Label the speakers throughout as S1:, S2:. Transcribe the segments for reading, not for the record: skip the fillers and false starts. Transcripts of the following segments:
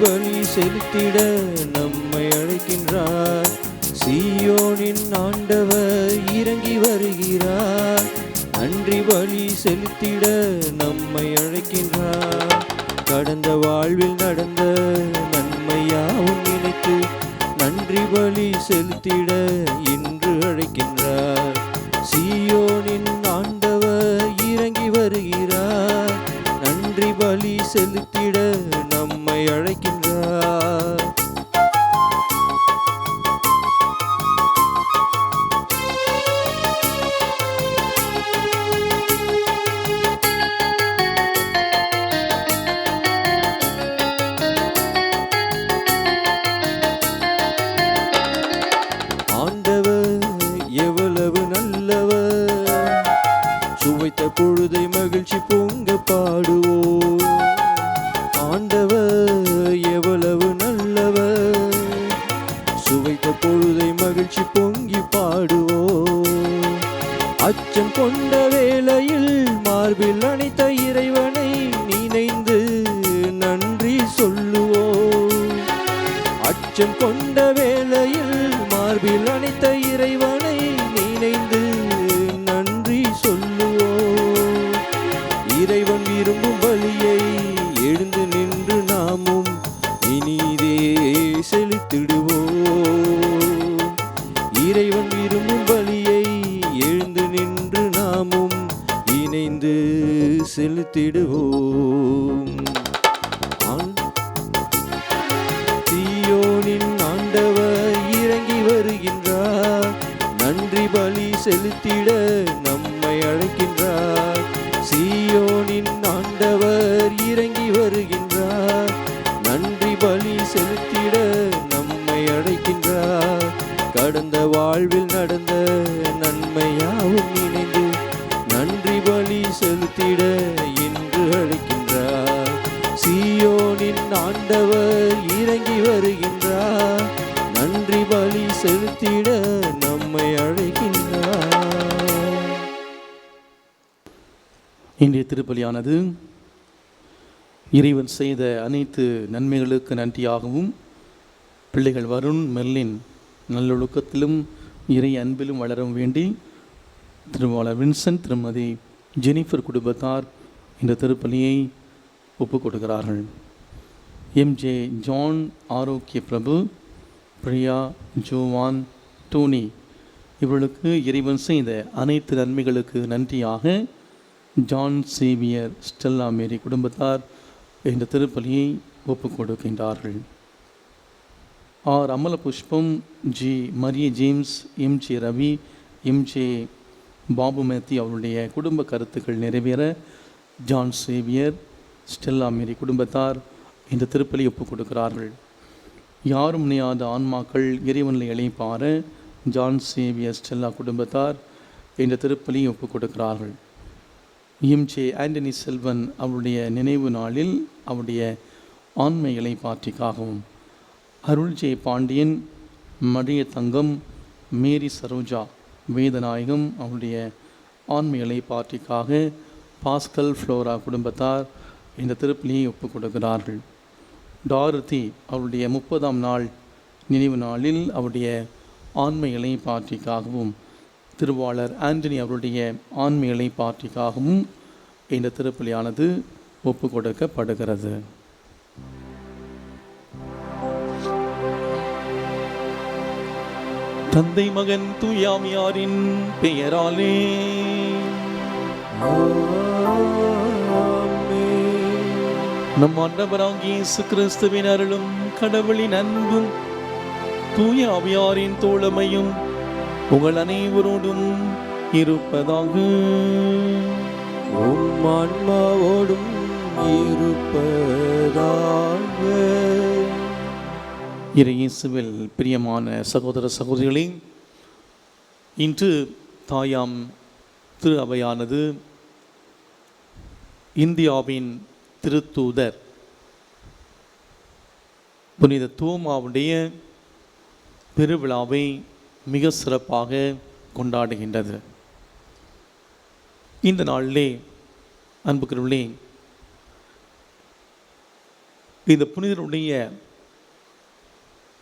S1: பலி செலுத்திட நம்மை அழைக்கின்றார். சீயோனின் ஆண்டவர் இறங்கி வருகிறார். நன்றி பலி செலுத்திட நம்மை அழைக்கின்றார். கடந்த வாழ்வில் நடந்த நன்மையாவும் நினைத்து நன்றி பலி செலுத்திட இன்று அழைக்கின்றார். சீயோனின் ஆண்டவர் இறங்கி வருகிறார். நன்றி பலி செலுத்திட நம்மை அழைக்கின்றார். பொழுதை மகிழ்ச்சி பொங்க பாடுவோம். ஆண்டவர் எவ்வளவு நல்லவர், சுவைத்த பொழுதை மகிழ்ச்சி பொங்கி பாடுவோம். அச்சம் கொண்ட வேளையில் மார்பில் அணைத்த இறைவனை நினைந்து நன்றி சொல்லுவோம். அச்சம் கொண்ட வேளையில் மார்பில் அணைத்த இறைவனை நினைந்து நன்றி சொல்லுவோம். இறைவன் விரும்பும் பலியை எழுந்து நின்று நாமும் இனிதே செலுத்திடுவோம். இறைவன் விரும்பும் பலியை எழுந்து நின்று நாமும் இணைந்து செலுத்திடுவோம். சீயோனின் ஆண்டவர் இறங்கி வருகின்றார். நன்றி பலி செலுத்திட நம்மை அழைக்கின்றார். சீயோனின் ஆண்டவர் இறங்கி வருகின்றார். நன்றி பலி செலுத்திட நம்மை அழைக்கின்றார். கடந்த வாழ்வில் நடந்த நன்மையாவும் நினைந்து நன்றி பலி செலுத்திட இன்று அழைக்கின்றார். சீயோனின் ஆண்டவர் இறங்கி வருகின்றார். நன்றி பலி செலுத்திட நம்மை அழைக்கின்றார்.
S2: இன்றைய திருப்பலியானது இறைவன் செய்த அனைத்து நன்மைகளுக்கு நன்றியாகவும் பிள்ளைகள் வருண் மெர்லின் நல்லொழுக்கத்திலும் இறை அன்பிலும் வளரும் வேண்டி திருவாளர் வின்சென்ட் திருமதி ஜெனிஃபர் குடும்பத்தார் இந்த திருப்பலியை ஒப்புக் கொடுக்கிறார்கள். எம்ஜே ஜான் ஆரோக்கிய பிரபு, பிரியா, ஜோவான், டோனி இவர்களுக்கு இறைவன் செய்த அனைத்து நன்மைகளுக்கு நன்றியாக ஜான் சேவியர் ஸ்டெல்லா மேரி குடும்பத்தார் இந்த திருப்பலியை ஒப்புக் கொடுக்கின்றார்கள். R Amala Pushpam, G Maria James, M J Ravi, M J Babu மேத்தி அவருடைய குடும்ப கருத்துக்கள் நிறைவேற ஜான் சேவியர் ஸ்டெல்லா மேரி குடும்பத்தார் இந்த திருப்பலி ஒப்புக் கொடுக்கிறார்கள். யாரும் நினையாத ஆன்மாக்கள் இறைவனில் இளைப்பார ஜான் சேவியர் ஸ்டெல்லா குடும்பத்தார் இந்த திருப்பலி ஒப்புக் கொடுக்கிறார்கள். எம்ஜே ஆண்டனி செல்வன் அவருடைய நினைவு நாளில் அவருடைய ஆன்மை இளைப்பாற்றிக்காகவும், அருள்ஜே பாண்டியன், மடிய தங்கம், மேரி சரோஜா வேதநாயகம் அவருடைய ஆன்மை இளைப்பாற்றிக்காக பாஸ்கல் ஃப்ளோரா குடும்பத்தார் இந்த திருப்பலியை ஒப்புக் கொடுக்கிறார்கள். டாரதி அவருடைய 30ஆம் நாள் நினைவு நாளில் அவருடைய ஆன்மை இளைப்பாற்றிக்காகவும், திருவாளர் ஆண்டனி அவருடைய ஆன்மை இளைப்பாற்றிக்காகவும் இந்த திருப்பலியானது ஒப்புக் கொடுக்கப்படுகிறது. தந்தை மகன் தூயாமியாரின் பெயராலே நம் ஆண்டவராகிய இயேசு கிறிஸ்துவின் அருளும் கடவுளின் அன்பும் தூய ஆவியாரின் தோழமையும் உங்கள் அனைவரோடும் இருப்பதாக.
S1: உம் ஆன்மாவோடும் இருப்பதாக.
S2: இறையேசுவில் பிரியமான சகோதர சகோதரிகளே, இன்று தாயாம் திரு அவையானது இந்தியாவின் திருத்தூதர் புனித தோமாவுடைய பெருவிழாவை மிக சிறப்பாக கொண்டாடுகின்றது. இந்த நாளிலே அன்புக்குரியவர்களே, இந்த புனிதருடைய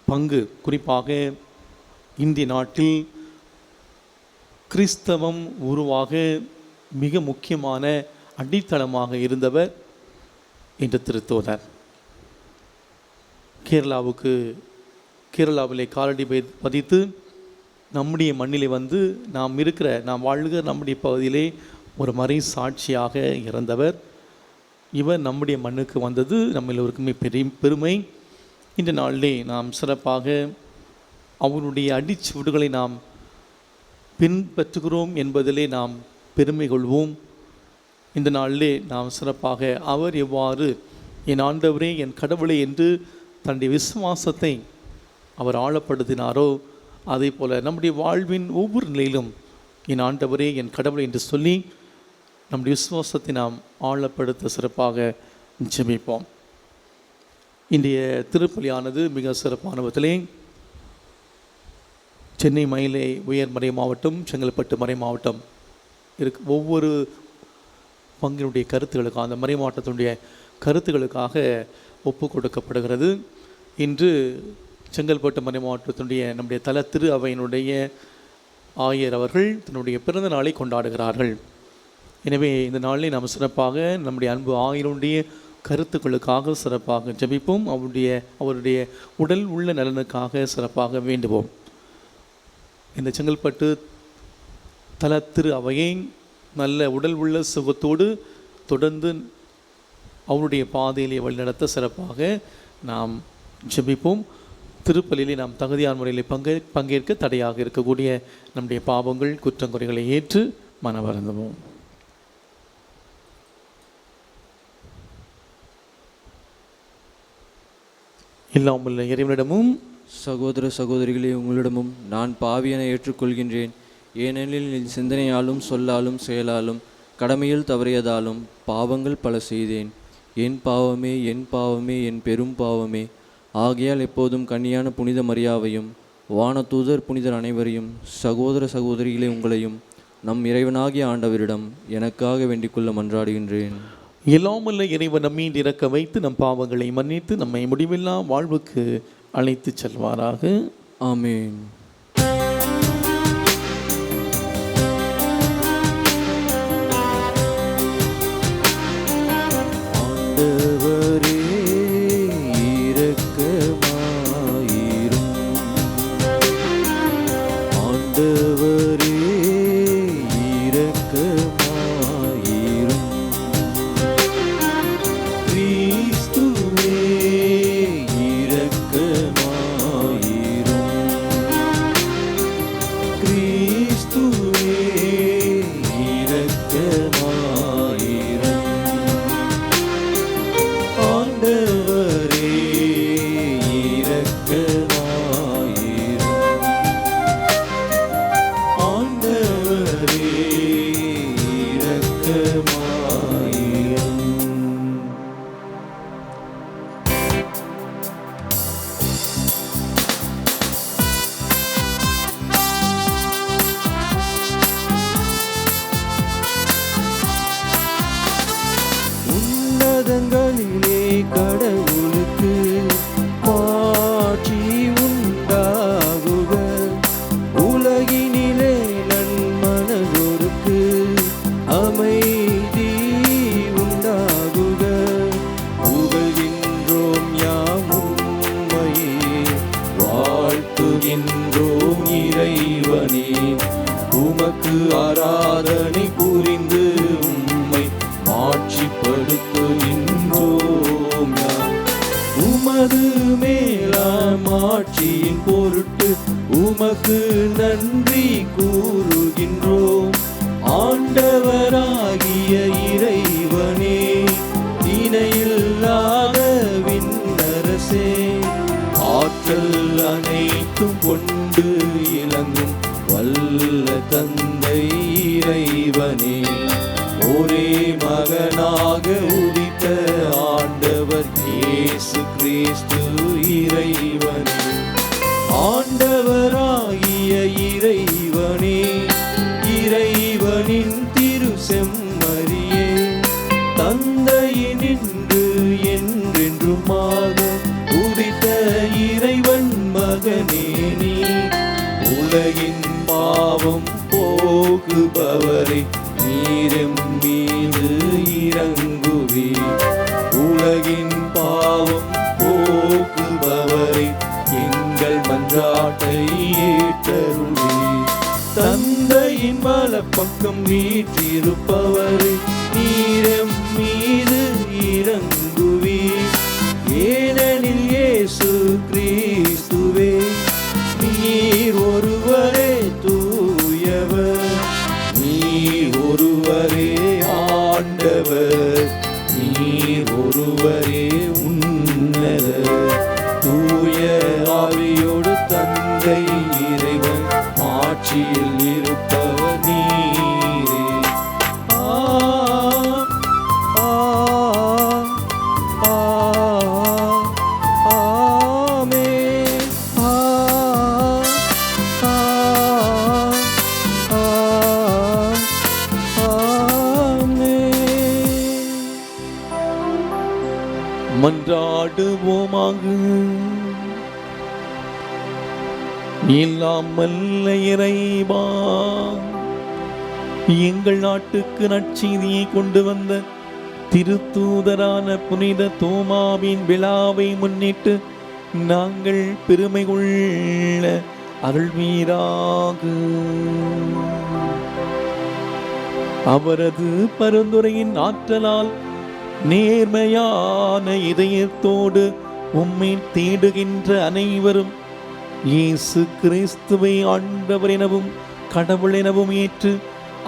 S2: பங்கு குறிப்பாக இந்திய நாட்டில் கிறிஸ்தவம் உருவாக மிக முக்கியமான அடித்தளமாக இருந்தவர் இந்த திருத்தூதர். கேரளாவிலே காலடி பதித்து நம்முடைய மண்ணிலே வந்து நாம் வாழ்கிற நம்முடைய பகுதியிலே ஒரு மறை சாட்சியாக இறந்தவர். இவர் நம்முடைய மண்ணுக்கு வந்தது நம்ம எல்லோருக்குமே பெருமை. இந்த நாளிலே நாம் சிறப்பாக அவருடைய அடிச்சுவடுகளை நாம் பின்பற்றுகிறோம் என்பதிலே நாம் பெருமை கொள்வோம். இந்த நாளிலே நாம் சிறப்பாக அவர் எவ்வாறு என் ஆண்டவரே என் கடவுளே என்று தன்னுடைய விசுவாசத்தை அவர் ஆழப்படுத்தினாரோ அதே போல் நம்முடைய வாழ்வின் ஒவ்வொரு நிலையிலும் என் ஆண்டவரே என் கடவுளை என்று சொல்லி நம்முடைய விசுவாசத்தை நாம் ஆழப்படுத்த சிறப்பாக ஜெபிப்போம். இன்றைய திருப்பலியானது மிக சிறப்பான விதத்திலே சென்னை மயிலை உயர் மறை மாவட்டம், செங்கல்பட்டு மறை மாவட்டம் ஒவ்வொரு பங்கினுடைய கருத்துக்களுக்காக அந்த மறை மாவட்டத்தினுடைய கருத்துக்களுக்காக ஒப்பு கொடுக்கப்படுகிறது. இன்று செங்கல்பட்டு மறை மாவட்டத்தினுடைய நம்முடைய தல திரு அவையினுடைய ஆயர் அவர்கள் தன்னுடைய பிறந்த நாளை கொண்டாடுகிறார்கள். எனவே இந்த நாளில் நாம் சிறப்பாக நம்முடைய அன்பு ஆயருடைய கருத்துக்களுக்காக சிறப்பாக ஜெபிப்போம். அவருடைய உடல் உள்ள நலனுக்காக சிறப்பாக வேண்டுவோம். இந்த செங்கல்பட்டு தல திரு அவையை நல்ல உடல் உள்ள சுகத்தோடு தொடர்ந்து அவருடைய பாதையிலே வழிநடத்த சிறப்பாக நாம் ஜெபிப்போம். திருப்பலியிலே நாம் தகுதியான முறையில் பங்கேற்க தடையாக இருக்கக்கூடிய நம்முடைய பாவங்கள் குற்றங்குறைகளை ஏற்று மனவருந்துவோம். இல்லாமல் இறைவனிடமும்
S3: சகோதர சகோதரிகளே உங்களிடமும் நான் பாவியனை ஏற்றுக்கொள்கின்றேன். ஏனெனில் என் சிந்தனையாலும் சொல்லாலும் செயலாலும் கடமையில் தவறியதாலும் பாவங்கள் பல செய்தேன். என் பாவமே என் பாவமே என் பெரும் பாவமே. ஆகையால் எப்போதும் கன்னியான புனித மரியாவையும் வானதூதர் புனிதர் அனைவரையும் சகோதர சகோதரிகளே உங்களையும் நம் இறைவனாகிய ஆண்டவரிடம் எனக்காக வேண்டிக்கொள்ள மன்றாடுகின்றேன்.
S2: எல்லாமல்ல இறைவன் நம்மீது இறக்க வைத்து நம் பாவங்களை மன்னித்து நம்மை முடிவில்லா வாழ்வுக்கு அழைத்து செல்வாராக.
S3: ஆமேன்.
S1: ஆண்டவரே இரக்கமாயிரும். ஆண்டவரே இரக்கமாயிரும். கிறிஸ்துவே இரக்கமாயிரும். கிறிஸ்துவே இரக்கமாயிரும். ஆண்டவரே இரக்கமாயிரும். ஆண்டவரே இரக்கமாயிரும். உன்னதங்களிலே கடவுளுக்கு மாட்சி உண்டாகுக. உலகினிலே நன்மனதோருக்கு அமைதி உண்டாகுக. புகழ்கின்றோம் யாம் உம்மையே, வாழ்த்துகின்றோம் இறைவனே. உமக்கு ஆராதனை புரிந்து உம்மை மாட்சிப்படுத்துகின்றோம். உமது மேலாம் ஆட்சியின் பொருட்டு உமக்கு நன்றி கூறுகின்றோம். ஆண்டவராகிய இறைவனே, இணையில்லாத விண்ணரசே, ஆற்றல் அனைத்தும் கொண்டு இலங்கும் வல்ல தந்தை இறைவனே, ஒரே மகனாக உதித்த ஆண்டவர் இயேசு கிறிஸ்து இறைவனே. ஆண்டவராகிய இறைவனே, இறைவனின் திரு செம்மறியே, தந்தையினின்று என்றென்றும் மன்றாட்டை ஏற்றருளி தந்தையின் வலப்பக்கம் வீற்றிருப்பவரே நீரம் மீது இறங்குவி ஏனெனில் இயேசு கிறிஸ்துவே நீர் ஒருவரே தூயவர் நீர் ஒருவரே ஆண்டவர் நீர் ஒருவரே உன்னதர் தூய ஆவியோடு தந்தை இறைவன் ஆட்சியில் இருப்பவர் நீரே.
S2: மன்றாடுவோமாக. இல்லாமல்ல இறைவா, எங்கள் நாட்டுக்கு நற்செய்தியை கொண்டு வந்த திருத்தூதரான புனித தோமாவின் விழாவை முன்னிட்டு நாங்கள் பெருமை கொள்ள அருள்வீராக. அவரது பரிந்துரையின் ஆற்றலால் நேர்மையான இதயத்தோடு உம்மை தேடுகின்ற அனைவரும் இயேசு கிறிஸ்துவை ஆண்டவர் எனவும் கடவுள் எனவும் ஏற்று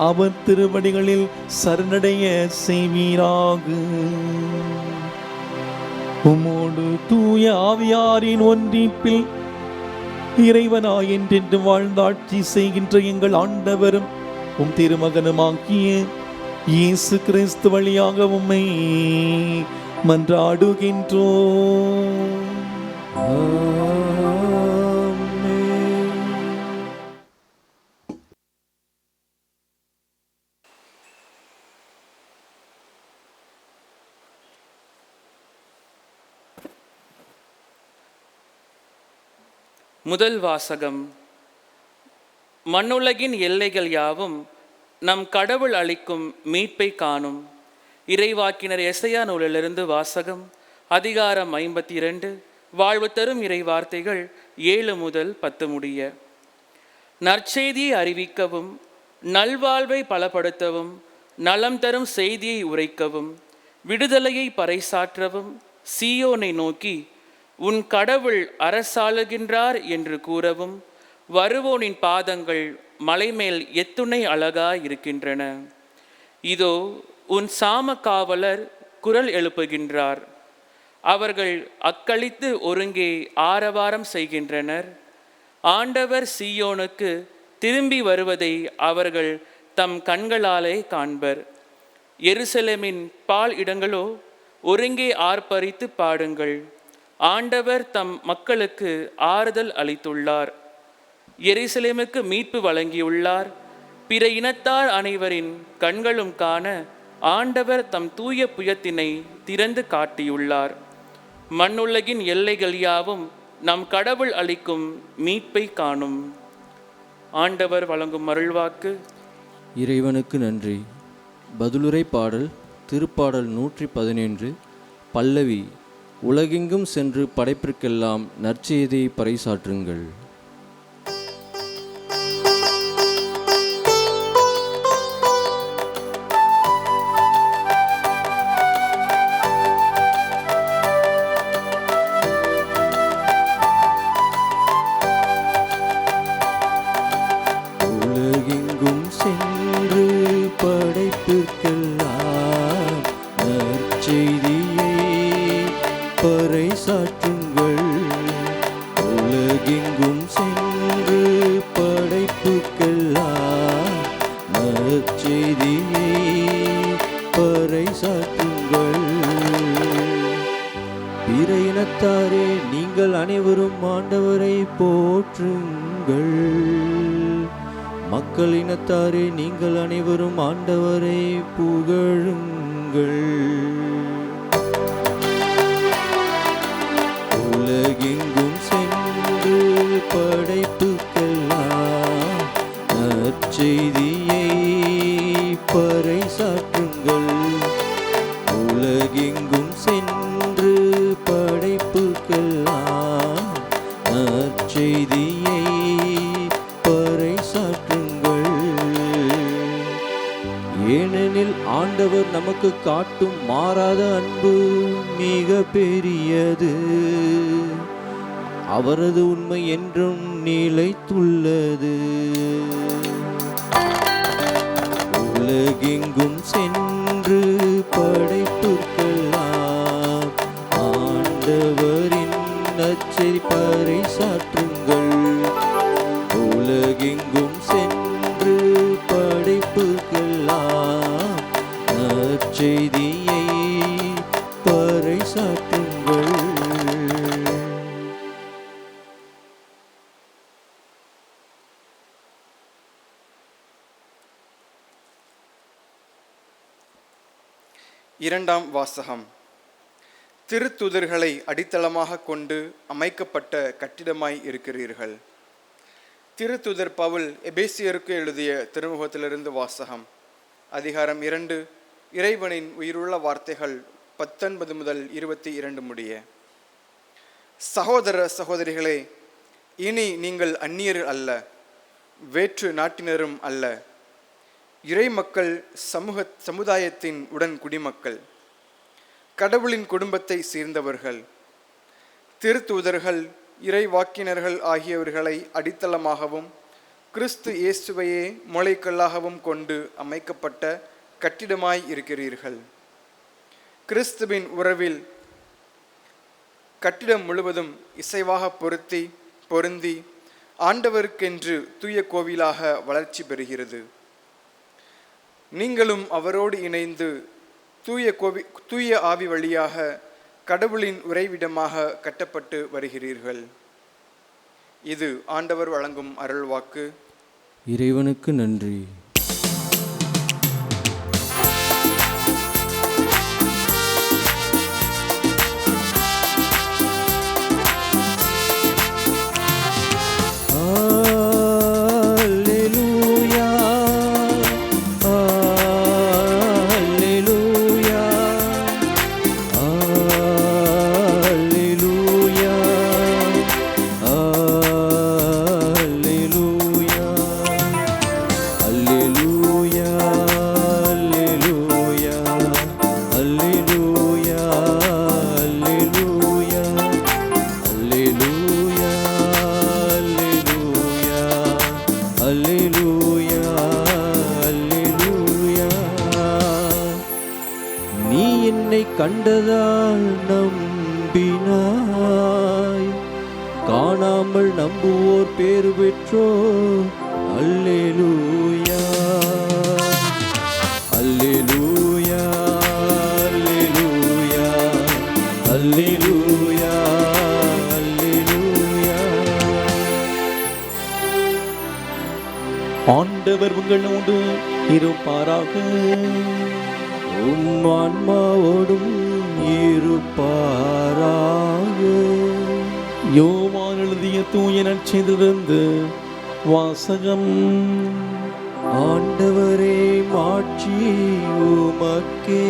S2: அவர் திருவடிகளில் சரணடைய செய்வீராக. உம்மோடு தூய ஆவியாரின் ஒன்றிப்பில் இறைவனாய் என்றென்று வாழ்ந்தாட்சி செய்கின்ற எங்கள் ஆண்டவரும் உம் திருமகனுமாகிய இயேசு கிறிஸ்து வழியாக உம்மை மன்றாடுகின்றோம்.
S4: முதல் வாசகம். மண்ணுலகின் எல்லைகள் யாவும் நம் கடவுள் அளிக்கும் மீட்பை காணும். இறைவாக்கினர் எசையா நூலிலிருந்து வாசகம். அதிகாரம் 52. வாழ்வு தரும் இறை வார்த்தைகள் 7 முதல் 10 முடிய. நற்செய்தியை அறிவிக்கவும், நல்வாழ்வை பலப்படுத்தவும், நலம் தரும் செய்தியை உரைக்கவும், விடுதலையை பறைசாற்றவும், சீயோனை நோக்கி உன் கடவுள் அரசாளுகின்றார் என்று கூறவும், வருவோனின் பாதங்கள் மலைமேல் எத்துணை அழகாய் இருக்கின்றன. இதோ உன் சாம காவலர் குரல் எழுப்புகின்றார். அவர்கள் அக்களித்து ஒருங்கே ஆரவாரம் செய்கின்றனர். ஆண்டவர் சீயோனுக்கு திரும்பி வருவதை அவர்கள் தம் கண்களாலே காண்பர். எருசலேமின் பால் இடங்களோ ஒருங்கே ஆர்ப்பரித்து பாடுங்கள். ஆண்டவர் தம் மக்களுக்கு ஆறுதல் அளித்துள்ளார். எருசலேமுக்கு மீட்பு வழங்கியுள்ளார். பிற இனத்தார் அனைவரின் கண்களும் காண ஆண்டவர் தம் தூய புயத்தினை திறந்து காட்டியுள்ளார். மண்ணுலகின் எல்லைகள் யாவும் நம் கடவுள் அளிக்கும் மீட்பை காணும். ஆண்டவர் வழங்கும் அருள்வாக்கு.
S3: இறைவனுக்கு நன்றி. பதிலுரை பாடல். திருப்பாடல் 117. பல்லவி. உலகெங்கும் சென்று படைப்பிற்கெல்லாம் நற்செய்தியை பறைசாற்றுங்கள்.
S1: உலகெங்கும் சென்று படைப்பிற்கெல்லாம் நற்செய்தியை பறைசாற்றுங்கள். உலகெங்கும் சென்று படைப்புக்கெல்லாம் நற்செய்தியை பறைசாற்றுங்கள். பிற இனத்தாரே நீங்கள் அனைவரும் ஆண்டவரை போற்றுங்கள். மக்கள் இனத்தாரே நீங்கள் அனைவரும் ஆண்டவரை புகழுங்கள். உலகெங்கும் சென்று படைப்புக்கெல்லாம் நற்செய்தியை பறைசாற்றுங்கள். உலகெங்கும் சென்று படைப்புக்கெல்லாம் நற்செய்தியை நற்செய்தியை பறைசாற்றுங்கள். ஏனெனில் ஆண்டவர் நமக்கு காட்டும் மாறாத அன்பு மிக பெரியது. அவரது உண்மை என்றும் நிலைத்துள்ளது. உலகெங்கும் சென்று படைப்புக்கெல்லாம் ஆண்டவரின் நற்செய்தி பறைசாற்றுங்கள். உலகெங்கும் சென்று படைப்புக்கெல்லாம் நற்செய்தியை பறைசாற்றுங்கள்.
S5: இரண்டாம் வாசகம். திருத்துதர்களை அடித்தளமாக கொண்டு அமைக்கப்பட்ட கட்டிடமாய் இருக்கிறீர்கள். திருத்துதர் பவுல் எபேசியருக்கு எழுதிய திருமுகத்திலிருந்து வாசகம். அதிகாரம் 2, இறைவனின் உயிருள்ள வார்த்தைகள் 19 முதல் 22 முடிய. சகோதர சகோதரிகளே, இனி நீங்கள் அந்நியர் அல்ல, வேற்று நாட்டினரும் அல்ல, இறை மக்கள் சமுதாயத்தின் உடன் குடிமக்கள், கடவுளின் குடும்பத்தை சேர்ந்தவர்கள். திருத்தூதர்கள், இறைவாக்கினர்கள் ஆகியவர்களை அடித்தளமாகவும் கிறிஸ்து இயேசுவையே மூளைக்கல்லாகவும் கொண்டு அமைக்கப்பட்ட கட்டிடமாய் இருக்கிறீர்கள். கிறிஸ்துவின் உறவில் கட்டிடம் முழுவதும் இசைவாக பொருந்தி ஆண்டவருக்கென்று தூய கோவிலாக வளர்ச்சி பெறுகிறது. நீங்களும் அவரோடு இணைந்து தூய ஆவி வழியாக கடவுளின் உறைவிடமாக கட்டப்பட்டு வருகிறீர்கள். இது ஆண்டவர் வழங்கும் அருள்வாக்கு.
S3: இறைவனுக்கு நன்றி.
S1: கண்டதால் நம்பினாய், காணாமல் நம்புவோர் பேறு பெற்றோ. அல்லேலூயா அல்லேலூயா அல்லேலூயா அல்லேலூயா அல்லேலூயா.
S2: ஆண்டவர் உங்களோடு இருப்பாராக.
S1: உம் ஆன்மாவோடும் இருப்பாராக.
S2: யோவான் எழுதிய தூய நற்செய்தியிலிருந்து வாசகம்.
S1: ஆண்டவரே, மாட்சி உமக்கே.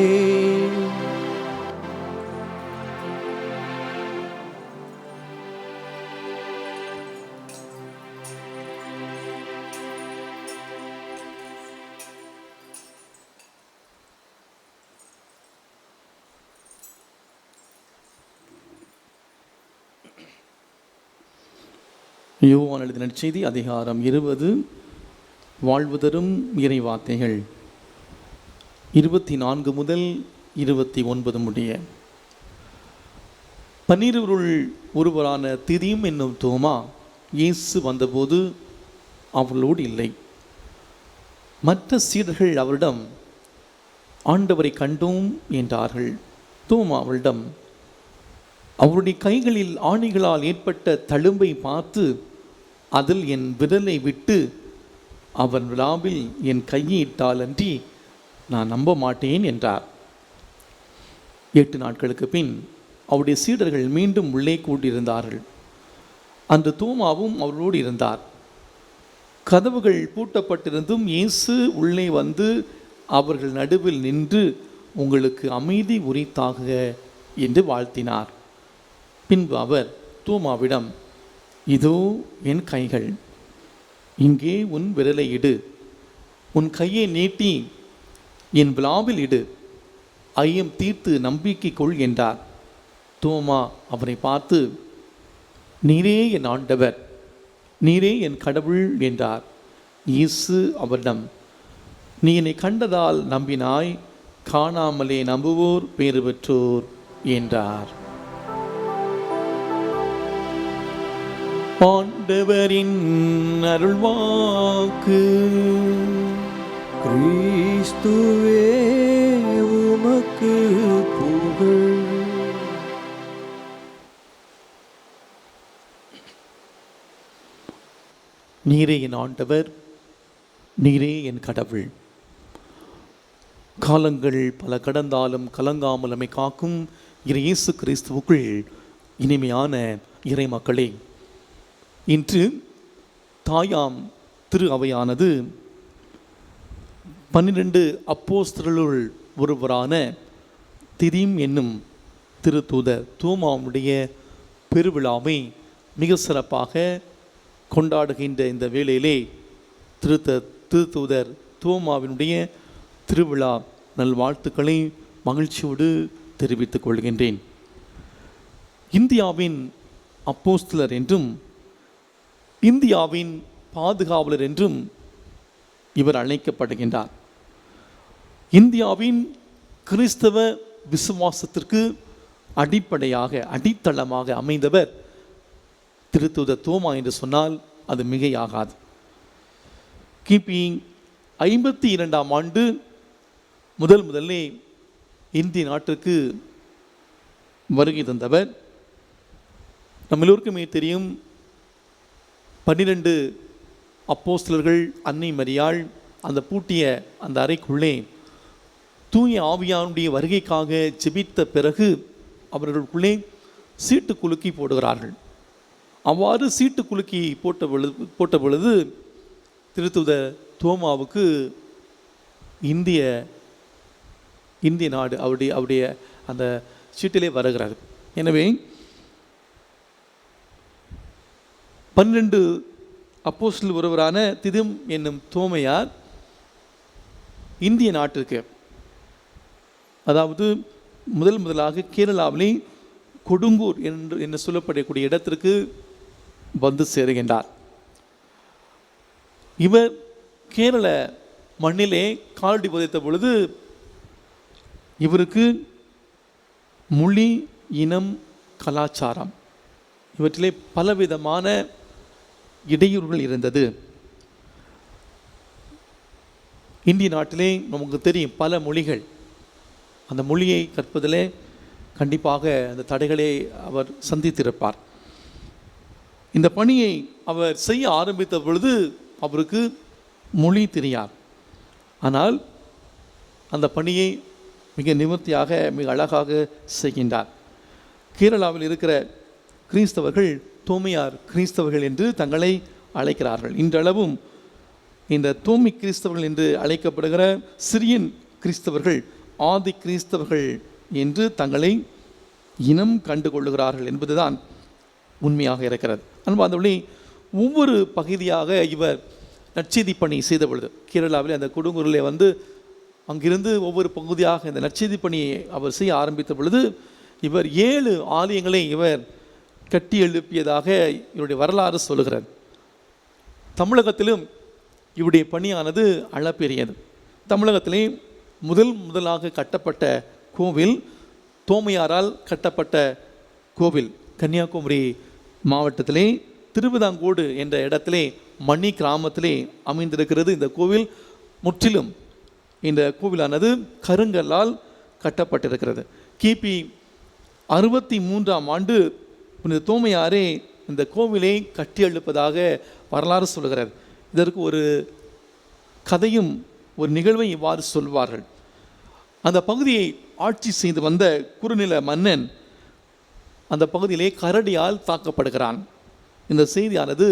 S2: யோவான் எழுதிய நற்செய்தி அதிகாரம் 20, வாழ்வு தரும் இறைவார்த்தைகள் 24 முதல் 29 முடிய. 12 ஒருவரான திதியும் என்னும் தோமா இயேசு வந்தபோது அவர்களோடு இல்லை. மற்ற சீடர்கள் அவரிடம், ஆண்டவரை கண்டோம் என்றார்கள். தோமா அவரிடம், அவருடைய கைகளில் ஆணிகளால் ஏற்பட்ட தழும்பை பார்த்து அதில் என் விரலை விட்டு அவன் விழாவில் என் கையை இட்டால் அன்றி நான் நம்ப மாட்டேன் என்றார். 8 நாட்களுக்கு பின் அவருடைய சீடர்கள் மீண்டும் உள்ளே கூட்டியிருந்தார்கள். அன்று தோமாவும் அவர்களோடு இருந்தார். கதவுகள் பூட்டப்பட்டிருந்தும் இயேசு உள்ளே வந்து அவர்கள் நடுவில் நின்று, உங்களுக்கு அமைதி உரித்தாக என்று வாழ்த்தினார். பின்பு அவர் தோமாவிடம், இதோ என் கைகள், இங்கே உன் விரலை இடு, உன் கையை நீட்டி என் விழாவில் இடு, ஐயம் தீர்த்து நம்பிக்கை கொள் என்றார். தோமா அவரை பார்த்து, நீரே என் ஆண்டவர், நீரே என் கடவுள் என்றார். இயேசு அவரிடம், நீ என்னை கண்டதால் நம்பினாய், காணாமலே நம்புவோர் பேறு பெற்றோர் என்றார். ஆண்டவரின் அருள்வாக்கு.
S1: கிறிஸ்துவே உமக்கு புகழ்.
S2: நீரே என் ஆண்டவர், நீரே என் கடவுள். காலங்கள் பல கடந்தாலும் கலங்காமல் நம்மை காக்கும் இயேசு கிறிஸ்துவுக்குள் இனிமையான இறை மக்களே, இன்று தாயாம் திரு அவையானது 12 அப்போஸ்தலர்களுள் ஒருவரான திதீம் என்னும் திருத்தூதர் தோமாவுடைய பெருவிழாவை மிக சிறப்பாக கொண்டாடுகின்ற இந்த வேளையிலே திருத்தூதர் தோமாவினுடைய திருவிழா நல்வாழ்த்துக்களை மகிழ்ச்சியோடு தெரிவித்துக் கொள்கின்றேன். இந்தியாவின் அப்போஸ்தலர் என்றும் இந்தியாவின் பாதுகாவலர் என்றும் இவர் அழைக்கப்படுகின்றார். இந்தியாவின் கிறிஸ்தவ விசுவாசத்திற்கு அடித்தளமாக அமைந்தவர் திருத்தூதர் தோமா என்று சொன்னால் அது மிகையாகாது. கிபி 52ஆம் ஆண்டு முதல்லே இந்திய நாட்டிற்கு வருகை தந்தவர். நம்ம எல்லோருக்குமே தெரியும், 12 அப்போஸ்தலர்கள், அன்னை மரியாள் அந்த பூட்டிய அந்த அறைக்குள்ளே தூய ஆவியானுடைய வருகைக்காக ஜெபித்த பிறகு அவர்களுக்குள்ளே சீட்டு குலுக்கி போடுகிறார்கள். அவ்வாறு சீட்டு குலுக்கி போட்ட பொழுது திருத்தூதர் தோமாவுக்கு இந்திய நாடு அவருடைய அந்த சீட்டிலே வருகிறார். எனவே 12 அப்போஸ்தலர் ஒருவரான திதீம் என்னும் தோமையார் இந்திய நாட்டிற்கு, அதாவது முதலாக கேரளாவிலே கொடுங்கூர் என்று சொல்லப்படக்கூடிய இடத்திற்கு வந்து சேருகின்றார். இவர் கேரள மண்ணிலே காலடி புதைத்த பொழுது இவருக்கு மொழி, இனம், கலாச்சாரம் இவற்றிலே பலவிதமான இடையூறுகள் இருந்தது. இந்திய நாட்டிலே நமக்கு தெரியும் பல மொழிகள். அந்த மொழியை கற்பதிலே கண்டிப்பாக அந்த தடைகளை அவர் சந்தித்திருப்பார். இந்த பணியை அவர் செய்ய ஆரம்பித்த பொழுது அவருக்கு மொழி தெரியாது. ஆனால் அந்த பணியை மிக நிவர்த்தியாக மிக அழகாக செய்கின்றார். கேரளாவில் இருக்கிற கிறிஸ்தவர்கள் தோமையார் கிறிஸ்தவர்கள் என்று தங்களை அழைக்கிறார்கள். இன்றளவும் இந்த தோமி கிறிஸ்தவர்கள் என்று அழைக்கப்படுகிற சிரியன் கிறிஸ்தவர்கள் ஆதி கிறிஸ்தவர்கள் என்று தங்களை இனம் கண்டு கொள்ளுகிறார்கள் என்பதுதான் உண்மையாக இருக்கிறது. அன்பார்ந்தவர்களே, ஒவ்வொரு பகுதியாக இவர் நற்செய்தி பணி செய்த பொழுது கேரளாவில் அந்த கொடுங்கூரிலே வந்து அங்கிருந்து ஒவ்வொரு பகுதியாக இந்த நற்செய்தி பணியை அவர் செய்ய ஆரம்பித்த பொழுது இவர் 7 ஆலயங்களை இவர் கட்டி எழுப்பியதாக இவருடைய வரலாறு சொல்லுகிறார். தமிழகத்திலும் இவருடைய பணியானது அளப்பெரியது. தமிழகத்திலே முதலாக கட்டப்பட்ட கோவில் தோமையாரால் கட்டப்பட்ட கோவில் கன்னியாகுமரி மாவட்டத்திலே திருவிதாங்கோடு என்ற இடத்திலே மணி கிராமத்திலே அமைந்திருக்கிறது. இந்த கோவில் முற்றிலும் இந்த கோவிலானது கருங்கல்லால் கட்டப்பட்டிருக்கிறது. கிபி 63ஆம் ஆண்டு இந்த தோமையாரே இந்த கோவிலை கட்டி எழுப்பதாக வரலாறு சொல்கிறார். இதற்கு ஒரு கதையும் ஒரு நிகழ்வை இவ்வாறு சொல்வார்கள். அந்த பகுதியை ஆட்சி செய்து வந்த குறுநில மன்னன் அந்த பகுதியிலே கரடியால் தாக்கப்படுகிறான். இந்த செய்தியானது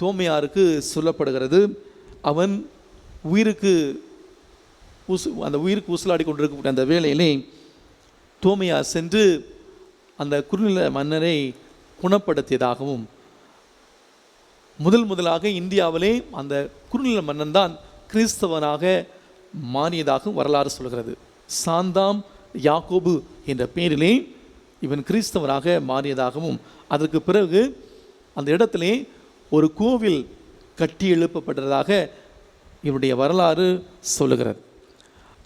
S2: தோமையாருக்கு சொல்லப்படுகிறது. அவன் உயிருக்கு ஊசலாடி கொண்டிருக்கக்கூடிய அந்த வேளையிலே தோமையார் சென்று அந்த குறுநில மன்னரை குணப்படுத்தியதாகவும் முதலாக இந்தியாவிலே அந்த குறுநில மன்னன் தான் கிறிஸ்தவனாக மாறியதாகவும் வரலாறு சொல்கிறது. சாந்தாம் யாக்கோபு என்ற பெயரிலே இவன் கிறிஸ்தவனாக மாறியதாகவும், அதற்கு பிறகு அந்த இடத்திலே ஒரு கோவில் கட்டி எழுப்பப்பட்டதாக இவருடைய வரலாறு சொல்லுகிறது.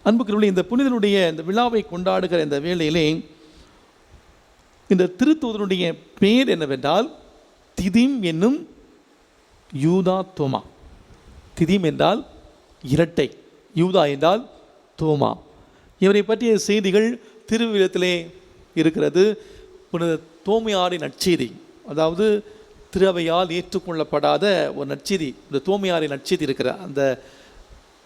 S2: அன்புக்குரியவர்களே, இந்த புனிதனுடைய இந்த விழாவை கொண்டாடுகிற இந்த வேளையிலே இந்த திருத்தூதனுடைய பெயர் என்னவென்றால் திதிம் என்னும் யூதா தோமா. திதிம் என்றால் இரட்டை, யூதா என்றால் தோமா. இவரை பற்றிய செய்திகள் திருவிழத்திலே இருக்கிறது. புனித தோமையாரின் நற்செய்தி, அதாவது திருவையால் ஏற்றுக்கொள்ளப்படாத ஒரு நற்செய்தி, இந்த தோமையாரின் நற்செய்தி இருக்கிற அந்த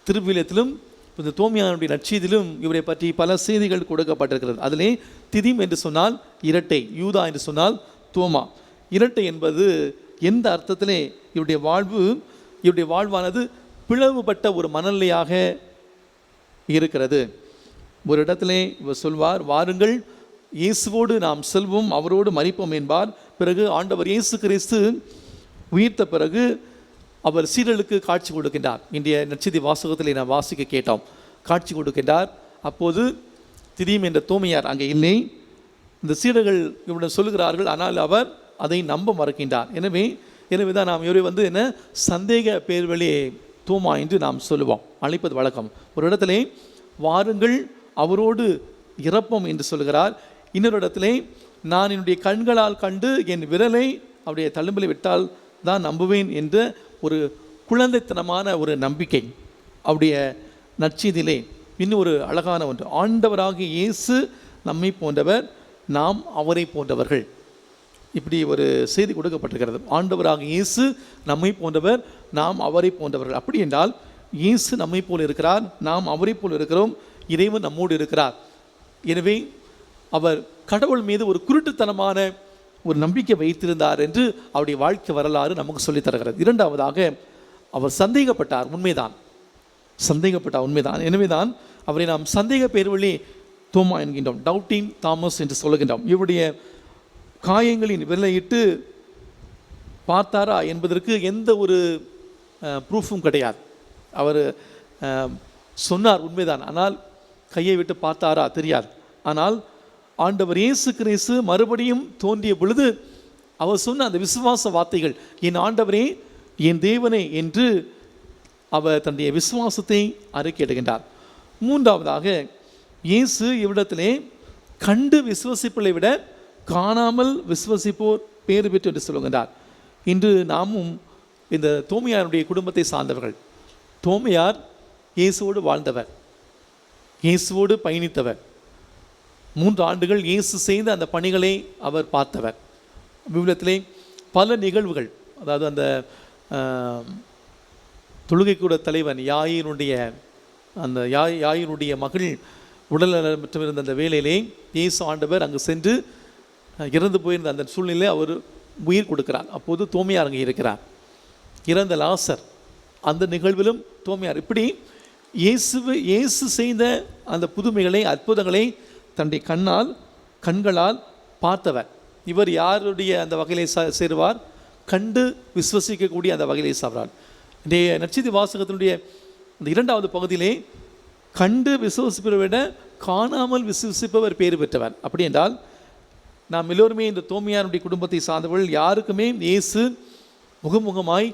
S2: திருவிழத்திலும் இந்த தோமையாருடைய நற்செய்தியிலும் இவரை பற்றி பல செய்திகள் கொடுக்கப்பட்டிருக்கிறது. அதிலே திதிம் என்று சொன்னால் இரட்டை, யூதா என்று சொன்னால் தோமா. இரட்டை என்பது எந்த அர்த்தத்திலே இவருடைய வாழ்வானது பிளவுபட்ட ஒரு மணல்லையாக இருக்கிறது. ஒரு இடத்திலே இவர் சொல்வார், வாருங்கள் இயேசுவோடு நாம் செல்வோம், அவரோடு மரிப்போம் என்பார். பிறகு ஆண்டவர் இயேசு கிறிஸ்து உயிர்த்த பிறகு அவர் சீடர்களுக்கு காட்சி கொடுக்கின்றார். இன்றைய நற்செய்தி வாசகத்திலே நாம் வாசிக்க கேட்டோம். காட்சி கொடுக்கின்றார். அப்போது திடீம் என்ற தோமையார் அங்கே இல்லை. இந்த சீடர்கள் இவருடன் சொல்லுகிறார்கள், ஆனால் அவர் அதை நம்ப மறுக்கின்றார். எனவே தான் நாம் இவரை என்ன சந்தேக பேர்வழி தோமா என்று நாம் சொல்லுவோம், அழைப்பது வழக்கம். ஒரு இடத்திலே வாருங்கள் அவரோடு இறப்போம் என்று சொல்கிறார். இன்னொரு இடத்திலே நான் என்னுடைய கண்களால் கண்டு என் விரலை அவருடைய தழும்பில் விட்டால் தான் நம்புவேன் என்ற ஒரு குழந்தைத்தனமான ஒரு நம்பிக்கை அவருடைய நற்செய்தியிலே. இன்னும் ஒரு அழகான ஒன்று, ஆண்டவராகிய இயேசு நம்மை போன்றவர், நாம் அவரை போன்றவர்கள். இப்படி ஒரு செய்தி கொடுக்கப்பட்டிருக்கிறது. ஆண்டவராகிய இயேசு நம்மை போன்றவர், நாம் அவரை போன்றவர்கள். அப்படி என்றால் இயேசு நம்மை போல் இருக்கிறார், நாம் அவரை போல் இருக்கிறோம், இறைவன் நம்மோடு இருக்கிறார். எனவே அவர் கடவுள் மீது ஒரு குருட்டுத்தனமான ஒரு நம்பிக்கை வைத்திருந்தார் என்று அவருடைய வாழ்க்கை வரலாறு நமக்கு சொல்லித் தருகிறது. இரண்டாவதாக அவர் சந்தேகப்பட்டார், உண்மைதான். எனவே தான் அவரை நாம் சந்தேக பேர்வழி தோமா என்கின்றோம், டவுட்டிங் தாமஸ் என்று சொல்லுகின்றோம். இவருடைய காயங்களின் விரலையிட்டு பார்த்தாரா என்பதற்கு எந்த ஒரு ப்ரூஃபும் கிடையாது. அவர் சொன்னார் உண்மைதான், ஆனால் கையை விட்டு பார்த்தாரா தெரியாது. ஆனால் ஆண்டவர் இயேசு கிறிஸ்து மறுபடியும் தோன்றிய பொழுது அவர் சொன்ன அந்த விசுவாச வார்த்தைகள், என் ஆண்டவரே என் தேவனே என்று அவர் தன்னுடைய விசுவாசத்தை அறிக்கையிடுகின்றார். மூன்றாவதாக இயேசு இவ்விடத்திலே கண்டு விசுவசிப்பதை விட காணாமல் விசுவசிப்போர் பேறு பெற்று என்று சொல்லுகின்றார். இன்று நாமும் இந்த தோமையாருடைய குடும்பத்தை சார்ந்தவர்கள். தோமையார் இயேசுவோடு வாழ்ந்தவர், இயேசுவோடு பயணித்தவர். 3 ஆண்டுகள் இயேசு செய்த அந்த பணிகளை அவர் பார்த்தவர். விவிலியத்திலே பல நிகழ்வுகள், அதாவது அந்த தொழுகைக்கூட தலைவன் யாயினுடைய மகள் உடல்நலமற்று இருந்த அந்த வேளையிலே இயேசு ஆண்டவர் அங்கு சென்று இறந்து போயிருந்த அந்த சூழ்நிலையில் அவர் உயிர் கொடுக்கிறார். அப்போது தோமையார் அங்கே இருக்கிறார். இறந்த லாசர், அந்த நிகழ்விலும் தோமையார். இப்படி இயேசு செய்த அந்த புதுமைகளை, அற்புதங்களை தன்னுடைய கண்களால் பார்த்தவர். இவர் யாருடைய அந்த வகையிலே சேருவார்? கண்டு விசுவசிக்கக்கூடிய அந்த வகையிலே சார்வார். இன்றைய நற்செய்தி வாசகத்தினுடைய அந்த 2வது பகுதியிலே கண்டு விசுவசிப்பதை விட காணாமல் விசுவசிப்பவர் பேறு பெற்றவர். அப்படி என்றால் நாம் எல்லோருமே இந்த தோமையாருடைய குடும்பத்தை சார்ந்தவர்கள். யாருக்குமே இயேசு முகமுகமாய்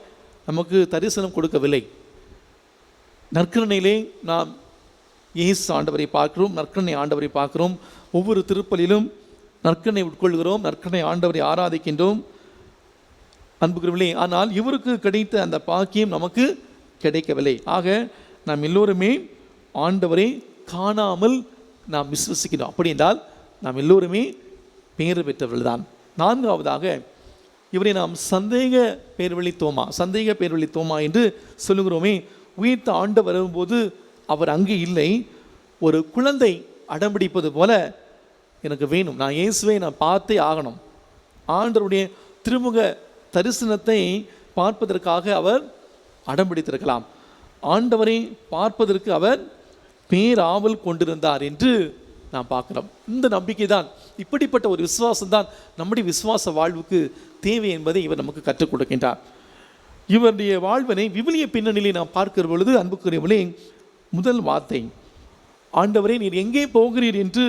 S2: நமக்கு தரிசனம் கொடுக்கவில்லை. நற்கருணையிலே நாம் இயேசு ஆண்டவரை பார்க்கிறோம், நற்கருணை ஆண்டவரை பார்க்கிறோம். ஒவ்வொரு திருப்பலிலும் நற்கருணை உட்கொள்கிறோம், நற்கருணை ஆண்டவரை ஆராதிக்கின்றோம். அன்புக்குரியவர்களே, ஆனால் இவருக்கு கிடைத்த அந்த பாக்கியம் நமக்கு கிடைக்கவில்லை. ஆக நாம் எல்லோருமே ஆண்டவரை காணாமல் நாம் விசுவசிக்கிறோம். அப்படி என்றால் நாம் எல்லோருமே பேறு பெற்றவர்கள் தான். 4வதாக இவரை நாம் சந்தேக பேர்வழி தோமா என்று சொல்லுகிறோமே. உயிர்த்த ஆண்டவர் வரும்போது அவர் அங்கே இல்லை. ஒரு குழந்தை அடம்பிடிப்பது போல எனக்கு வேணும், நான் இயேசுவை நான் பார்த்தே ஆகணும். ஆண்டவருடைய திருமுக தரிசனத்தை பார்ப்பதற்காக அவர் அடம்பிடித்திருக்கலாம். ஆண்டவரை பார்ப்பதற்கு அவர் பேராவல் கொண்டிருந்தார் என்று நாம் பார்க்கிறோம். இந்த நம்பிக்கை தான், இப்படிப்பட்ட ஒரு விசுவாசம் தான் நம்முடைய விசுவாச வாழ்வுக்கு தேவை என்பதை இவர் நமக்கு கற்றுக் கொடுக்கின்றார். இவருடைய வாழ்வினை விவிலிய பின்னணியிலே நாம் பார்க்கிற பொழுது அன்புக்குரியவர்களே, முதல் வார்த்தை, ஆண்டவரே நீர் எங்கே போகிறீர் என்று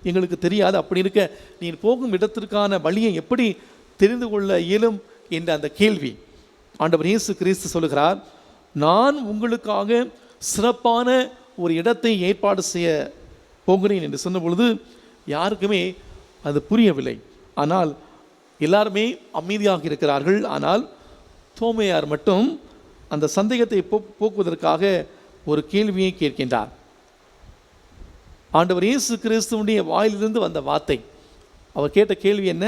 S2: எங்களுக்கு தெரியாது, அப்படி இருக்க நீர் போகும் இடத்திற்கான வழியை எப்படி தெரிந்து கொள்ள இயலும் என்ற அந்த கேள்வி. ஆண்டவர் இயேசு கிறிஸ்து சொல்லுகிறார், நான் உங்களுக்காக சிறப்பான ஒரு இடத்தை ஏற்பாடு செய்ய போகிறேன் என்று சொன்ன பொழுது யாருக்குமே அது புரியவில்லை. ஆனால் எல்லாருமே அமைதியாக இருக்கிறார்கள். ஆனால் தோமையார் மட்டும் அந்த சந்தேகத்தை போக்குவதற்காக ஒரு கேள்வியை கேட்கின்றார். ஆண்டவர் இயேசு கிறிஸ்துவுடைய வாயிலிருந்து வந்த வார்த்தை, அவர் கேட்ட கேள்வி என்ன?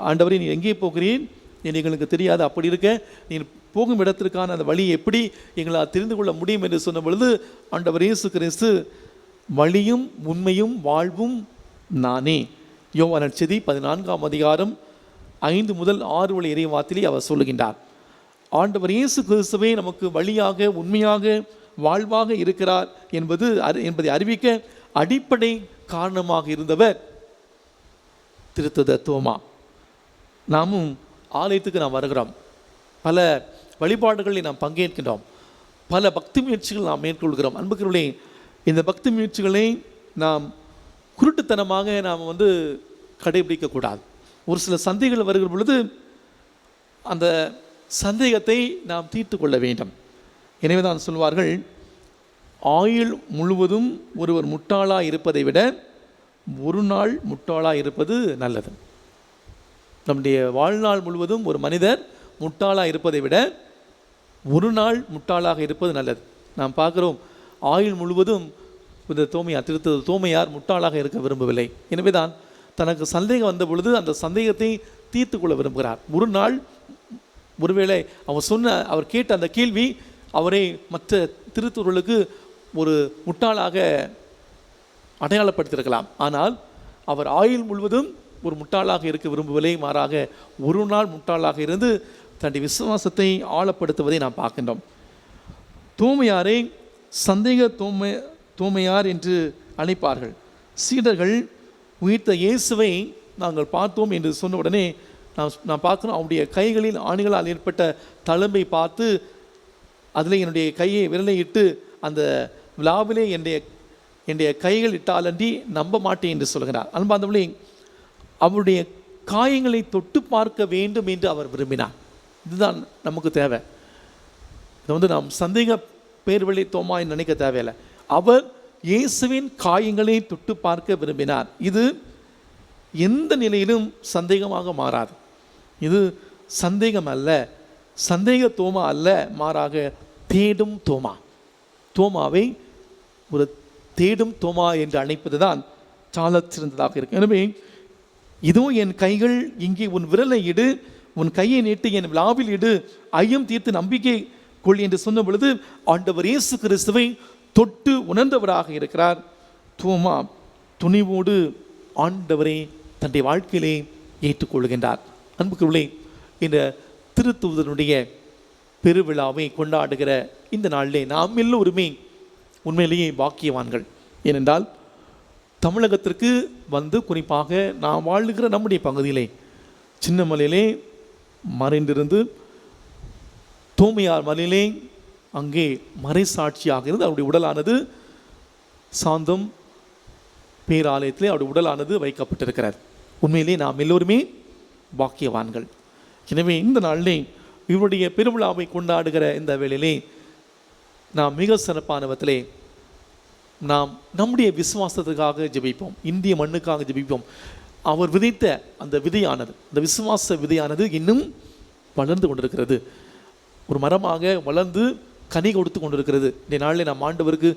S2: ஆண்டவரே நீ எங்கே போகிறீர் என்று எங்களுக்கு தெரியாது, அப்படி இருக்க நீ போகும் இடத்திற்கான அந்த வழியை எப்படி எங்களால் தெரிந்து கொள்ள முடியும் என்று சொன்ன பொழுது ஆண்டவர் இயேசு கிறிஸ்து வழியும் உண்மையும் வாழ்வும் நானே. யோவான் நற்செய்தி 14ஆம் அதிகாரம் 5 முதல் 6 வரை இறைவார்த்தையிலே அவர் சொல்லுகின்றார். ஆண்டவர் இயேசு கிறிஸ்துவே நமக்கு வழியாக உண்மையாக வாழ்வாக இருக்கிறார் என்பதை அறிவிக்க அடிப்படை காரணமாக இருந்தவர் திருத்துதர் தோமா. நாமும் ஆலயத்துக்கு நாம் வருகிறோம், பல வழிபாடுகளில் நாம் பங்கேற்கின்றோம், பல பக்தி முயற்சிகள் நாம் மேற்கொள்கிறோம். அன்புக்குரியவர்களே, இந்த பக்தி முயற்சிகளை நாம் குருட்டுத்தனமாக நாம் கடைபிடிக்கக்கூடாது. ஒரு சில சந்தேகங்கள் வருகிற பொழுது அந்த சந்தேகத்தை நாம் தீர்த்து கொள்ள வேண்டும். எனவே தான் சொல்வார்கள், ஆயுள் முழுவதும் ஒருவர் முட்டாளாக இருப்பதை விட ஒரு நாள் முட்டாளாக இருப்பது நல்லது. நம்முடைய வாழ்நாள் முழுவதும் ஒரு மனிதர் முட்டாளாக இருப்பதை விட ஒரு நாள் முட்டாளாக இருப்பது நல்லது. நாம் பார்க்குறோம், ஆயுள் முழுவதும் இந்த தோமையார் முட்டாளாக இருக்க விரும்பவில்லை. எனவே தான் தனக்கு சந்தேகம் வந்த பொழுது அந்த சந்தேகத்தை தீர்த்து கொள்ள விரும்புகிறார். ஒரு நாள் ஒருவேளை அவர் கேட்ட அந்த கேள்வி அவரை மற்ற திருத்தூர்களுக்கு ஒரு முட்டாளாக அடையாளப்படுத்தியிருக்கலாம். ஆனால் அவர் ஆயுள் முழுவதும் ஒரு முட்டாளாக இருக்க விரும்பவில்லை, மாறாக ஒரு நாள் முட்டாளாக இருந்து தன்னுடைய விசுவாசத்தை ஆழப்படுத்துவதை நாம் பார்க்கின்றோம். தோமையாரை சந்தேக தோமையார் என்று அழைப்பார்கள். சீடர்கள் உயிர்த்த இயேசுவை நாங்கள் பார்த்தோம் என்று சொன்ன உடனே நான் பார்க்கணும், அவருடைய கைகளில் ஆணிகளால் ஏற்பட்ட தழும்பை பார்த்து அதில் என்னுடைய விரலை இட்டு அந்த விழாவிலே என்னுடைய கைகள் இட்டாலன்றி நம்ப மாட்டேன் என்று சொல்கிறார். அன்பார்ந்தவர்களே, அவருடைய காயங்களை தொட்டு பார்க்க வேண்டும் என்று அவர் விரும்பினார். இதுதான் நமக்கு தேவை. இதை நாம் சந்தேக பேர்வழி தோமா நினைக்க தேவையில்லை. அவர் இயேசுவின் காயங்களை தொட்டு பார்க்க விரும்பினார். இது எந்த நிலையிலும் சந்தேகமாக மாறாது. இது சந்தேகம் அல்ல, சந்தேக தோமா அல்ல, மாறாக தேடும் தோமா. தோமாவை ஒரு தேடும் தோமா என்று அழைப்பது தான் சால சிறந்ததாக இருக்கு. எனவே இதோ என் கைகள், இங்கே உன் விரலை இடு, உன் கையை நீட்டு என் விழாவில் இடு, ஐயம் தீர்த்து நம்பிக்கை கொள் என்று சொன்ன பொழுது ஆண்டவர் இயேசு கிறிஸ்துவை தொட்டு உணர்ந்தவராக இருக்கிறார். தோமா துணிவோடு ஆண்டவரை தன்னுடைய வாழ்க்கையிலே ஏற்றுக்கொள்கின்றார். அன்புக்குள்ளே, இந்த திருத்தூதனுடைய பெருவிழாவை கொண்டாடுகிற இந்த நாளிலே நாம் எல்லோருமே உண்மையிலேயே பாக்கியவான்கள். ஏனென்றால் தமிழகத்திற்கு குறிப்பாக நாம் வாழுகிற நம்முடைய பகுதியிலே சின்னமலையிலே மறைந்திருந்து தோமையார் மலையிலே அங்கே மறைசாட்சியாக இருந்து அவருடைய உடலானது சாந்தம் பேராலயத்திலே அவருடைய உடலானது வைக்கப்பட்டிருக்கிறார். உண்மையிலே நாம் எல்லோருமே பாக்கியவான்கள். எனவே இந்த நாளிலே இவருடைய பெருவிழாவை கொண்டாடுகிற இந்த வேளையிலே நாம் மிக சிறப்பான விதத்திலே நாம் நம்முடைய விசுவாசத்துக்காக ஜெபிப்போம், இந்திய மண்ணுக்காக ஜெபிப்போம். அவர் விதைத்த அந்த விதையானது, அந்த விசுவாச விதையானது இன்னும் வளர்ந்து கொண்டிருக்கிறது, ஒரு மரமாக வளர்ந்து கனி கொடுத்து கொண்டிருக்கிறது. இந்த நாளில் நாம் ஆண்டவருக்கு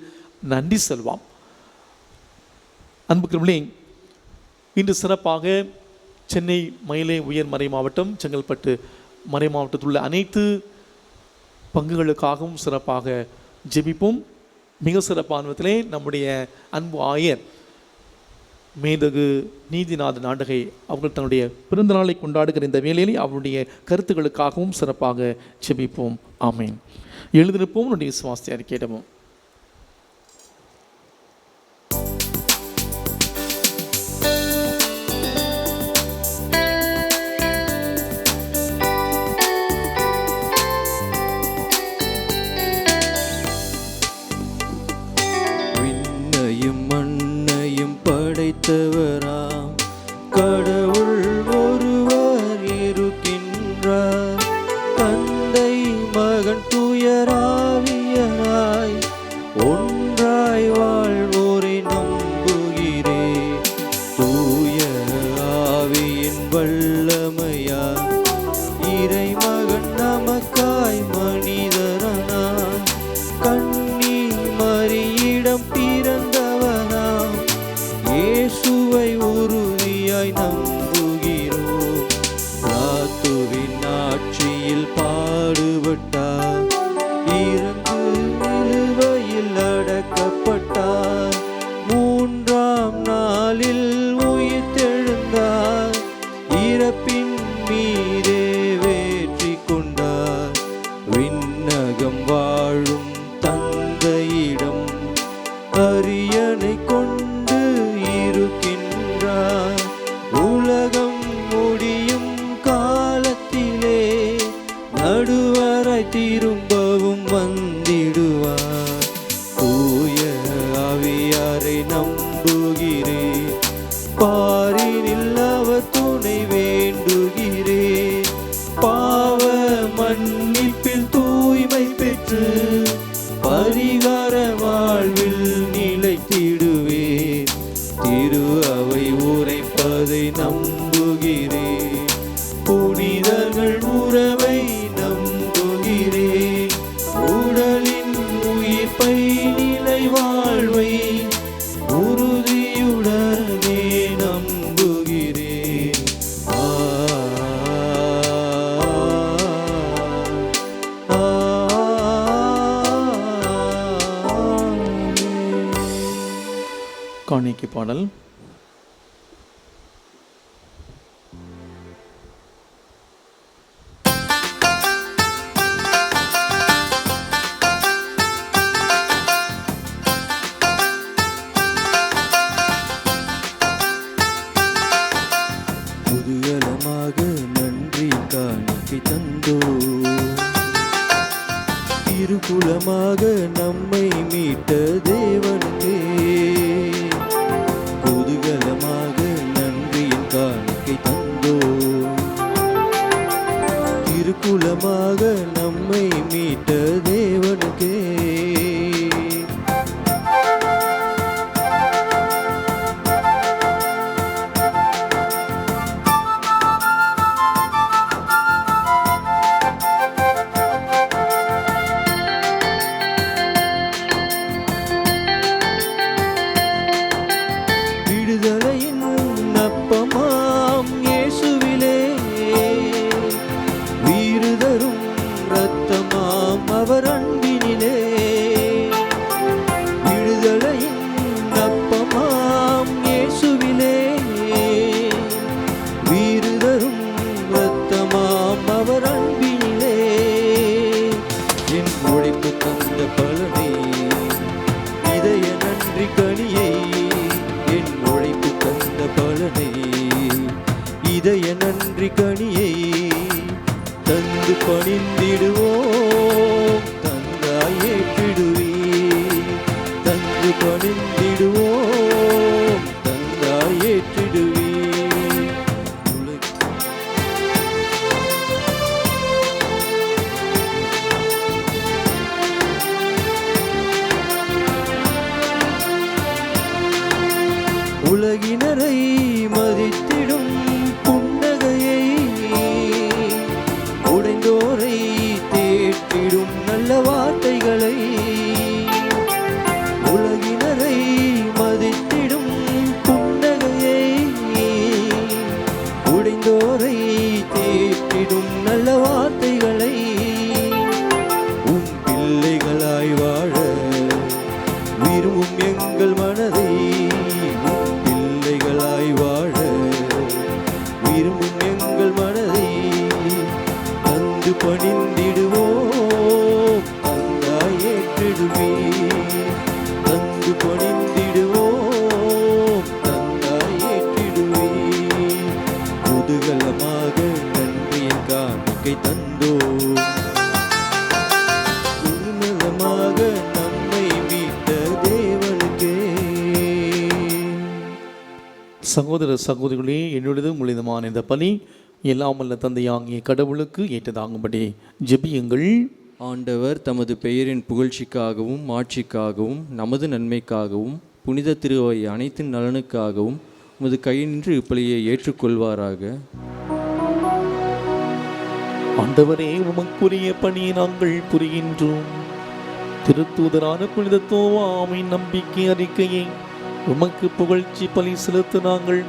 S2: நன்றி செல்வோம். அன்புக்குரியவர்களே, இன்று சிறப்பாக சென்னை மயிலை உயர் மறை மாவட்டம், செங்கல்பட்டு மறை மாவட்டத்தில் உள்ள அனைத்து பங்குகளுக்காகவும் சிறப்பாக ஜெபிப்போம். மிக சிறப்பான விதத்திலே நம்முடைய அன்பு ஆயர் மேதகு நீதிநாதன் நாடகை அவர்கள் தன்னுடைய பிறந்த நாளை கொண்டாடுகிற இந்த வேளையிலே அவருடைய கருத்துக்களுக்காகவும் சிறப்பாக ஜெபிப்போம். ஆமேன். எழுதிருப்போம், நம்முடைய விசுவாசத்தை அறிக்கையிடுவோம்.
S1: திரும்பவும் வந்திடுவார். தூய ஆவியாரை நம்புகிறேன், பாரினில் அவர் துணை வேண்டுகிறேன். பாவ மன்னிப்பில் தூய்மை பெற்று பரிகார வாழ்வில் நிலைத்திடுவேன். திரு அவை உரைப்பதை நம்புகிறேன், புனிதர்கள் உறவை நம்புகிறேன். உடலின் உயிர்ப்பை நிலை வாழ்வை உறுதியுடனே நம்புகிறேன்.
S2: காணிக்கை பாடல்.
S1: புதுகலமாக நன்றி காணிக்கை தந்தோ, திருக்குலமாக நம்மை மீட்ட தேவனுக்கே. புதுகலமாக நன்றியின் காணிக்கை தந்தோ, திருக்குலமாக நம்மை மீட்ட தேவனுக்கே. விடுதலையின் அப்பமாம் இயேசுவிலே, வீறுதரும் இரத்தமாம் அவர் அன்பினிலே. விடுதலையின் அப்பமாம் இயேசுவிலே, வீறுதரும் இரத்தமாம் அவர் அன்பினிலே. என் உழைப்பு தந்த பலனை, இதய நன்றி கனியை, என் உழைப்பு தந்த பலனை, இதய நன்றி கனியை தந்து பணிந்திடுவோம். தந்தாய் ஏற்றிடுவீர், தந்து பணிந்திடுவோம். தந்தாய் ஏற்றிடுவீர். உலகினரை மதித்திடும் புன்னகையை, உடைந்தோரை தேற்றிடும் நல்ல வார்த்தைகளை. உலகினரை மதித்திடும் புன்னகையை, உடைந்தோரை தேற்றிடும் நல்ல வார்த்தைகளை. உம் பிள்ளைகளாய் வாழ விரும்பும் எங்கள் மனதை, வாழ விரும்பும் எங்கள் மனதை தந்து பணிந்திடுவோம். தந்தாய் ஏற்றிடுவீர், தந்து பணிந்திடுவோம். தந்தாய் ஏற்றிடுவீர். குதூகலமாக நன்றியின் காணிக்கை தந்தோ, குதூகலமாக நம்மை மீட்ட தேவனுக்கே.
S2: சகோதர சகோதரிகளே, என்னுடையது முழுதுமான இந்த பணி எல்லாம் வல்ல தந்தையாகிய கடவுளுக்கு ஏற்றதாகும்படி ஜெபியுங்கள்.
S3: ஆண்டவர் தமது பெயரின் புகழ்ச்சிக்காகவும் மாட்சிக்காகவும் நமது நன்மைக்காகவும் புனித திருவை அனைத்து நலனுக்காகவும் உமது கையினின்று இப்பலியை ஏற்றுக்கொள்வாராக.
S2: ஆண்டவரே, உமக்குரிய பணியை நாங்கள் புரிகின்றோம். திருத்தூதரான புனித தோவாமின் நம்பிக்கை அறிக்கையை உமக்கு புகழ்ச்சி பலி செலுத்த நாங்கள்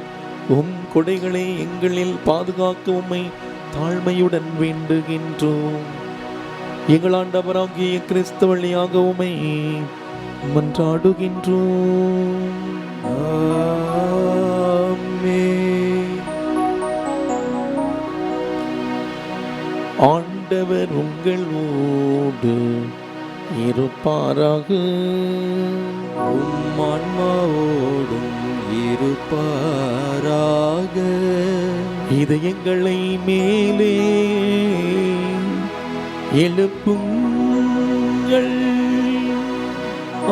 S2: உம் கொடைகளை எங்களில் பாதுகாக்க உம்மை தாழ்மையுடன் வேண்டுகின்றோம். எங்கள் ஆண்டவராகிய கிறிஸ்து வழியாக உம்மை மன்றாடுகின்றோம்.
S1: ஆமென்.
S2: ஆண்டவர் உங்களோடு இருப்பாராக.
S1: உம் ஆன்மாவோடும் இருப்பாராக.
S2: இதயங்களை மேலே எழுப்புங்கள்,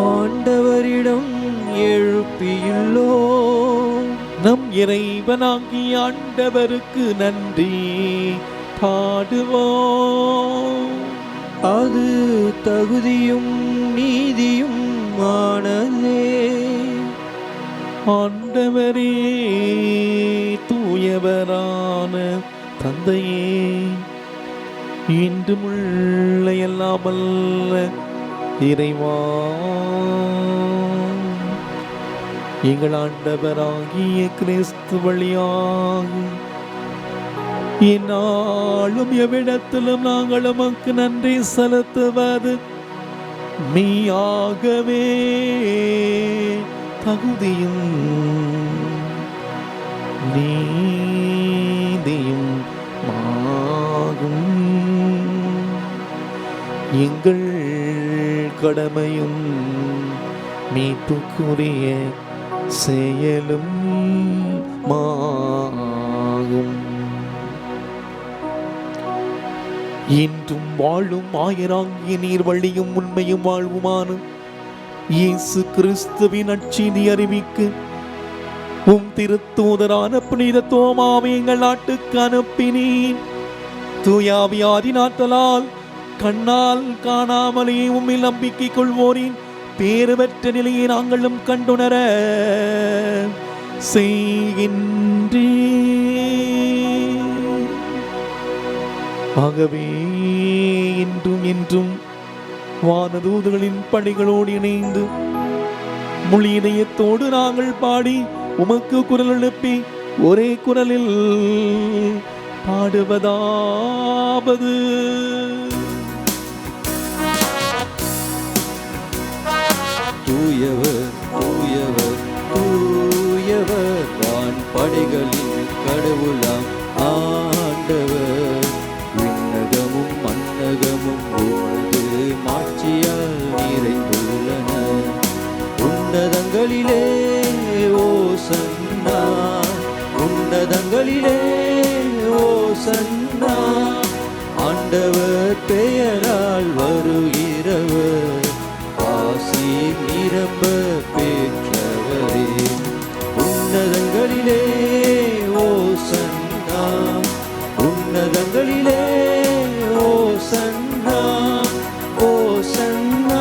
S1: ஆண்டவரிடம் எழுப்பியுள்ளோ,
S2: நம் இறைவனாகிய ஆண்டவருக்கு நன்றி பாடுவோம்.
S1: அது தகுதியும் நீதியும் ஆனதே.
S2: ஆண்டவரே, தூயவரான தந்தையே, இன்றுமுள்ள எல்லாம் வல்ல இறைவா, எங்கள் ஆண்டவராகிய கிறிஸ்து வழியாக என்னாலும் எவ்விடத்திலும் நாங்கள் உமக்கு நன்றி செலுத்துவது மெய்யாகவே தகுதியும் நீதியும் ஆகும். எங்கள் கடமையும் மீட்புக்குரிய செயலும் மாகும். இன்றும் வாழும் ஆயராகிய நீர் வழியும் உண்மையும் வாழ்வுமான இயேசு கிறிஸ்துவின் நற்செய்தி அறிவிக்க உம் திருத்தூதரான புனித தோமாவை எங்கள் நாட்டுக்கு அனுப்பினீர். தூயாவியாரின் ஆற்றலால் கண்ணால் காணாமலே உம்மில் நம்பிக்கை கொள்வோரின் பேறு பெற்ற நிலையை நாங்களும் கண்டுணர செய்கின்றீர். ஆகவே இன்றும் என்றும் வானதூதர்களின் பணிகளோடு இணைந்து முழு இதயத்தோடு நாங்கள் பாடி உமக்கு குரல் எழுப்பி ஒரே குரலில் பாடுவதாவது:
S3: தூயவர் தூயவர் தூயவர், வான் படைகளின் கடவுளாம் ஆண்டவர். விண்ணகமும் மண்ணகமும் உமது மாட்சியால் நிறைந்துள்ளன. உன்னதங்களிலே ஓசன்னா, உன்னதங்களிலே ஓசன்னா. ஆண்டவர் பெயரால் வருகிறவர், ஆசி நிரம்ப பெற்றவரே. உன்னதங்களிலே ஓசன்னா, உன்னதங்களிலே ஓசன்னா, ஓசன்னா.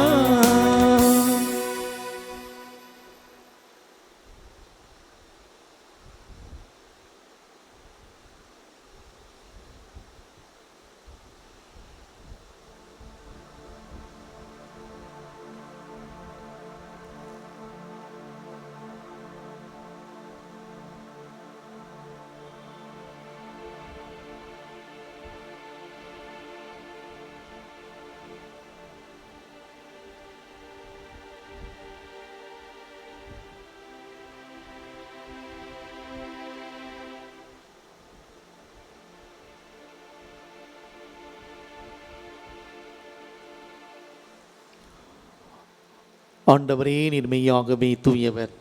S2: ஆண்டவரே, நீர் மெய்யாகவே தூயவர்.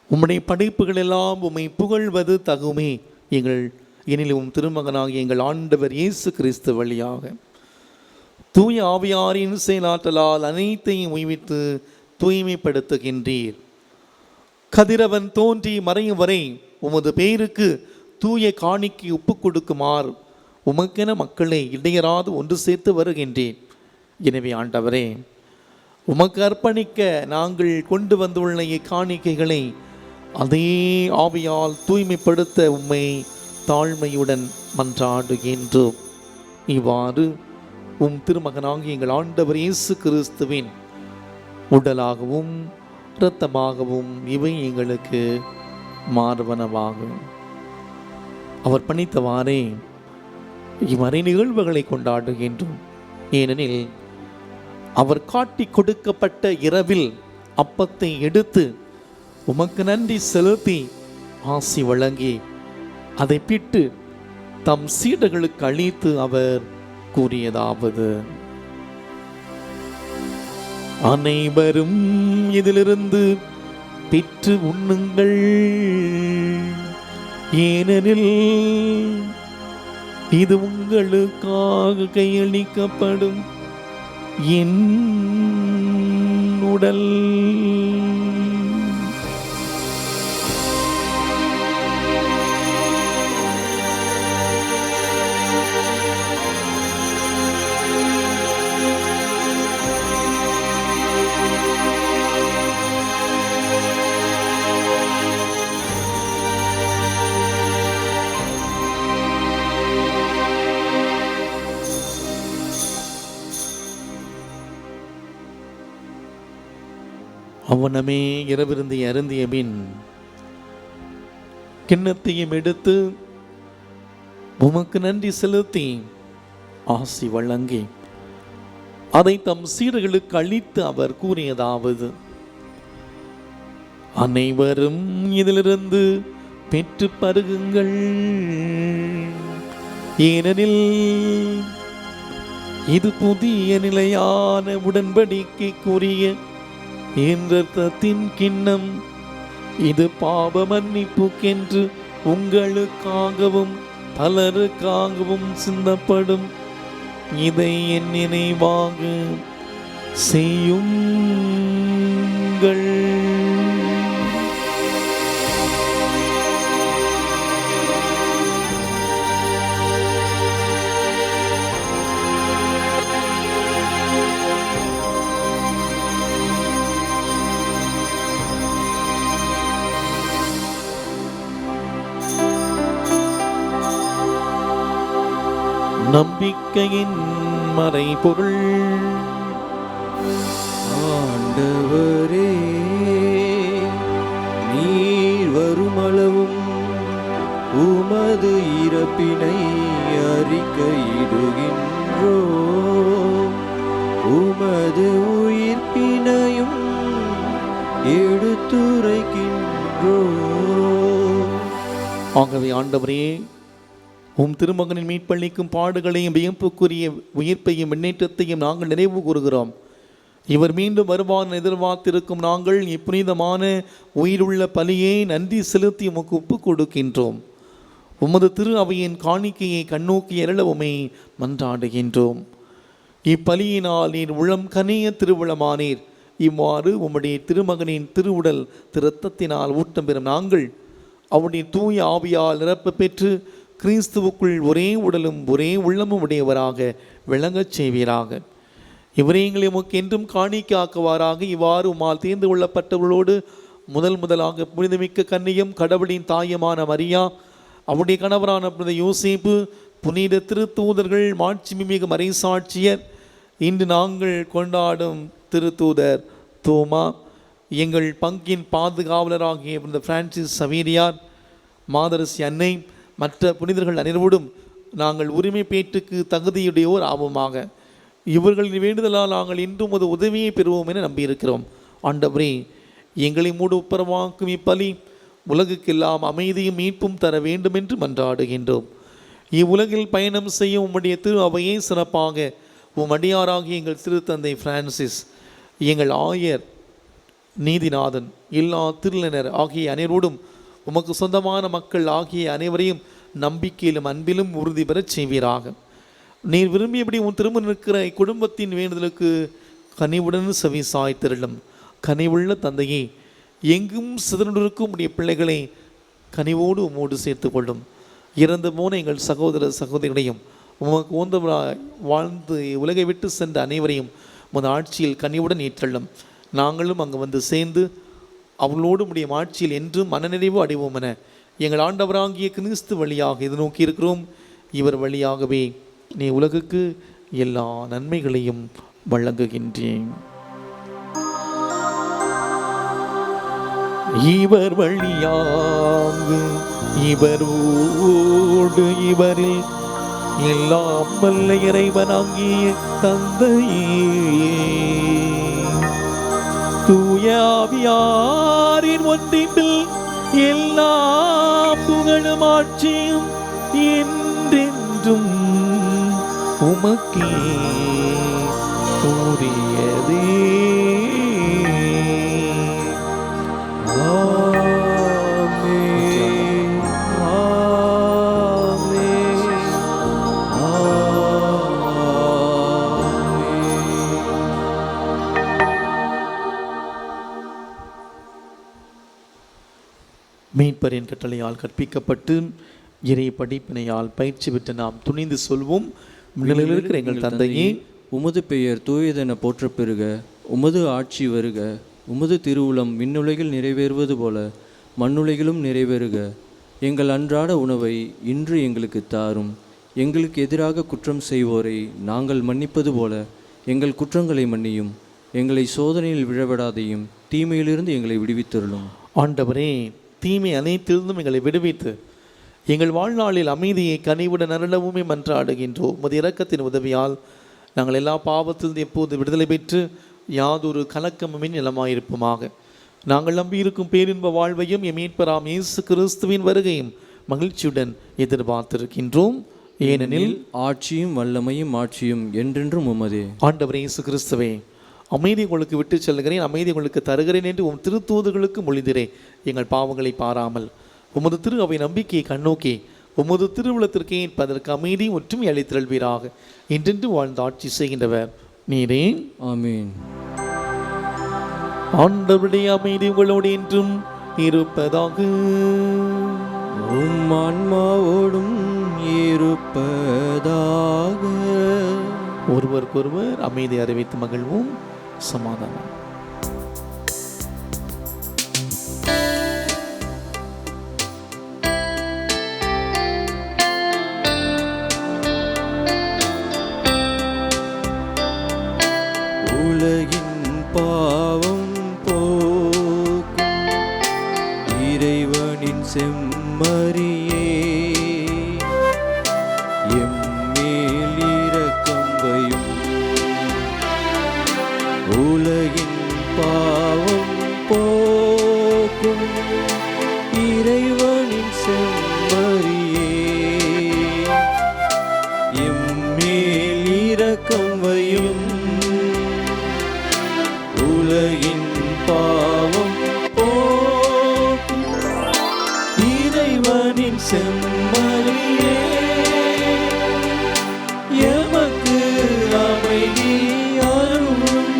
S2: உம்முடைய படைப்புகள் எல்லாம் உம்மை புகழ்வது தகுமே. எனிலும் திருமகனாகிய எங்கள் ஆண்டவர் இயேசு கிறிஸ்து வழியாக தூய ஆவியாரின் செயலாற்றலால் அனைத்தையும் உய்வித்து தூய்மைப்படுத்துகின்றீர். கதிரவன் தோன்றி மறையும் வரை உமது பெயருக்கு தூய காணிக்கை ஒப்புக் கொடுக்குமாறு உமக்கென மக்களை இடையராது ஒன்று சேர்த்து வருகின்றேன். எனவே ஆண்டவரே, உமக்கு அர்ப்பணிக்க நாங்கள் கொண்டு வந்துள்ள இக்காணிக்கைகளை அதே ஆவியால் தூய்மைப்படுத்த உம்மை தாழ்மையுடன் மன்றாடுகின்றோம். இவ்வாறு உம் திருமகனாகிய எங்கள் ஆண்டவர் இயேசு கிறிஸ்துவின் உடலாகவும் இரத்தமாகவும் இவை எங்களுக்கு மார்பனவாகும். அவர் பணித்தவாறே இம்மறை நிகழ்வுகளை கொண்டாடுகின்றோம். ஏனெனில் அவர் காட்டி கொடுக்கப்பட்ட இரவில் அப்பத்தை எடுத்து உமக்கு நன்றி செலுத்தி ஆசி வழங்கி அதை பிட்டு தம் சீடர்களுக்கு அளித்து அவர் கூறியதாவது: அனைவரும் இதிலிருந்து பெற்று உண்ணுங்கள், ஏனெனில் இது உங்களுக்காக கையளிக்கப்படும் என் உடல். அவனமே இரவிருந்தை அருந்திய பின் கிண்ணத்தையும் எடுத்து உமக்கு நன்றி செலுத்தி ஆசி வழங்கி அதை தம் சீடர்களுக்கு அளித்து அவர் கூறியதாவது: அனைவரும் இதிலிருந்து பெற்று பருகுங்கள், ஏனெனில் இது புதிய நிலையான உடன்படிக்கைக்குரிய என் இரத்தத்தின் கிண்ணம். இது பாவ மன்னிப்புக்கென்று உங்களுக்காகவும் பலருக்காகவும் சிந்தப்படும். இதை என் நினைவாக செய்யுங்கள். நம்பிக்கையின் மறைபொருள்.
S1: ஆண்டவரே, நீர் வருமளவும் உமது இறப்பினை அறிக்கையிடுகின்றோ, உமது உயிர்ப்பினையும் எடுத்துரைக்கின்றோ.
S2: ஆகவே ஆண்டவரே, உம் திருமகனின் மீட்பளிக்கும் பாடுகளையும் வியப்புக்குரிய உயிர்ப்பையும் முன்னேற்றத்தையும் நாங்கள் நினைவு கூறுகிறோம். இவர் மீண்டும் வருவான் எதிர்பார்த்திருக்கும் நாங்கள் இப்புனிதமான உயிருள்ள பலியை நன்றி செலுத்தி உமக்கு ஒப்பு கொடுக்கின்றோம். உமது திரு அவையின் காணிக்கையை கண்ணோக்கி அருள உம்மை மன்றாடுகின்றோம். இப்பலியினால் நீர் உளம் கனிய திருவுளமானீர். இவ்வாறு உம்முடைய திருமகனின் திருவுடல் திருத்தத்தினால் ஊட்டம் பெறும் நாங்கள் அவருடைய தூய ஆவியால் நிரப்ப பெற்று கிறிஸ்துவுக்குள் ஒரே உடலும் ஒரே உள்ளமும் உடையவராக விளங்கச் செய்வீராக. இவரே எங்களை உமக்கு என்றும் காணிக்காக்குவாராக. இவ்வாறு உம்மால் தேர்ந்து கொள்ளப்பட்டவர்களோடு முதலாக புனிதமிக்க கன்னியும் கடவுளின் தாயமான மரியா, அவருடைய கணவரான புனித யோசேப்பு, புனித திருத்தூதர்கள், மாட்சிமிகு மறைசாட்சியர், இன்று நாங்கள் கொண்டாடும் திருத்தூதர் தோமா, எங்கள் பங்கின் பாதுகாவலராகிய புனித பிரான்சிஸ் சவேரியார், மாதரசி அன்னை, மற்ற புனிதர்கள் அனைவரோடும் நாங்கள் உரிமை பேற்றுக்கு தகுதியுடையோர் ஆவோமாக. இவர்களின் வேண்டுதலால் நாங்கள் இன்றும் ஒரு உதவியை பெறுவோம் என நம்பியிருக்கிறோம். ஆண்டவரே, எங்களை மூடு ஒப்புரவாக்கும் இப்பலி உலகுக்கெல்லாம் அமைதியும் மீட்பும் தர வேண்டும் என்று மன்றாடுகின்றோம். இவ்வுலகில் பயணம் செய்யும் உம்முடைய திரு அவையை சிறப்பாக உம் அடியாராகிய எங்கள் திருத்தந்தை பிரான்சிஸ், எங்கள் ஆயர் நீதிநாதன், எல்லா திருநிலையினர் ஆகிய அனைவரோடும் உமக்கு சொந்தமான மக்கள் ஆகிய அனைவரையும் நம்பிக்கையிலும் அன்பிலும் உறுதி பெறச் செய்வீராக. நீர் விரும்பியபடி உன் திரும்ப நிற்கிற இக்குடும்பத்தின் வேண்டுதலுக்கு கனிவுடன் செவி சாய்த்திரளும். கனிவுள்ள தந்தையே, எங்கும் சிதறண்டிருக்கும் உடைய பிள்ளைகளை கனிவோடு உம்மோடு சேர்த்து கொள்ளும். இறந்து போன எங்கள் சகோதர சகோதரிகளையும் உமக்கு ஓந்தவராய் வாழ்ந்து உலகை விட்டு சென்ற அனைவரையும் உமது ஆட்சியில் கனிவுடன் ஏற்றள்ளும். நாங்களும் அங்கு வந்து சேர்ந்து அவளோடு உடைய ஆட்சியில் என்றும் மனநிறைவு அடைவோம் என எங்கள் ஆண்டவராகிய கிறிஸ்து வழியாக இது நோக்கி இருக்கிறோம். இவர் வழியாகவே நீ உலகுக்கு எல்லா நன்மைகளையும் வழங்குகின்றேன். இவர் வழியாக இவரோடு இவரில் எல்லாம் வல்ல இறைவனாகிய தந்தையே, தூய ஆவியாரின் ஒன்றிப்பில் எல்லா புகழும் ஆட்சியும் என்றென்றும் உமக்கே உரியதே.
S1: ஆமென், ஆமென்.
S2: மீட்பரின் கட்டளையால் கற்பிக்கப்பட்டு இறை படிப்பினையால் பயிற்சி பெற்று நாம் துணிந்து சொல்வோம். விண்ணுலகில் இருக்கிற எங்கள் தந்தையே,
S3: உமது பெயர் தூயதென போற்றப் பெறுக. உமது ஆட்சி வருக. உமது திருவுளம் விண்ணுலகில் நிறைவேறுவது போல மண்ணுலகிலும் நிறைவேறுக. எங்கள் அன்றாட உணவை இன்று எங்களுக்கு தாரும். எங்களுக்கு எதிராக குற்றம் செய்வோரை நாங்கள் மன்னிப்பது போல எங்கள் குற்றங்களை மன்னியும். எங்களை சோதனையில் விழவிடாதையும் தீமையிலிருந்து எங்களை விடுவித்தருளும்.
S2: ஆண்டவரே, தீமை அனைத்திலிருந்தும் எங்களை விடுவித்து எங்கள் வாழ்நாளில் அமைதியை கனிவுடன் அருளவுமே மன்றாடுகின்றோம். உமது இரக்கத்தின் உதவியால் நாங்கள் எல்லா பாவத்திலிருந்து எப்போது விடுதலை பெற்று யாதொரு கலக்கமுமே நிலமாயிருப்போமாக. நாங்கள் நம்பியிருக்கும் பேரின்ப வாழ்வையும் எம் மீட்பராம் இயேசு கிறிஸ்துவின் வருகையும் மகிழ்ச்சியுடன் எதிர்பார்த்திருக்கின்றோம். ஏனெனில்
S3: ஆட்சியும் வல்லமையும் ஆட்சியும் என்றென்றும் உமதே.
S2: ஆண்டவர் இயேசு கிறிஸ்துவே, அமைதி உங்களுக்கு விட்டு செல்கிறேன், அமைதி உங்களுக்கு தருகிறேன் என்று உம் திருத்தூதுகளுக்கு மொழிந்திரே. எங்கள் பாவங்களை பாராமல் உமது திரு அவை நம்பிக்கையை கண்ணோக்கி உமது திருவுளத்திற்கு ஏற்பதற்கு அமைதி ஒற்றுமை அளித்திருள்வீராக. இன்றென்று வாழ்ந்து ஆட்சி செய்கின்றவர் நீரே.
S3: ஆமீன்.
S2: ஆண்டவருடைய அமைதி உங்களோடு என்றும் இருப்பதாக.
S3: உம் ஆன்மாவோடும் இருப்பதாக.
S2: ஒருவருக்கொருவர் அமைதி அறிவித்து மகிழ்வோம். சமாதானம்.
S3: உலகின் பாவம் போக்கும் இறைவனின் செம்மறியே, எம்மேல் இரக்கம் வையும். உலகின் பாவம் போக்கும் இறைவனின் செம்மறியே, எம்மேல் இரக்கம் வையும். உலகின் பாவம் போக்கும் இறைவனின் செம்மறியே, எமக்கு அமைதி அருளும்.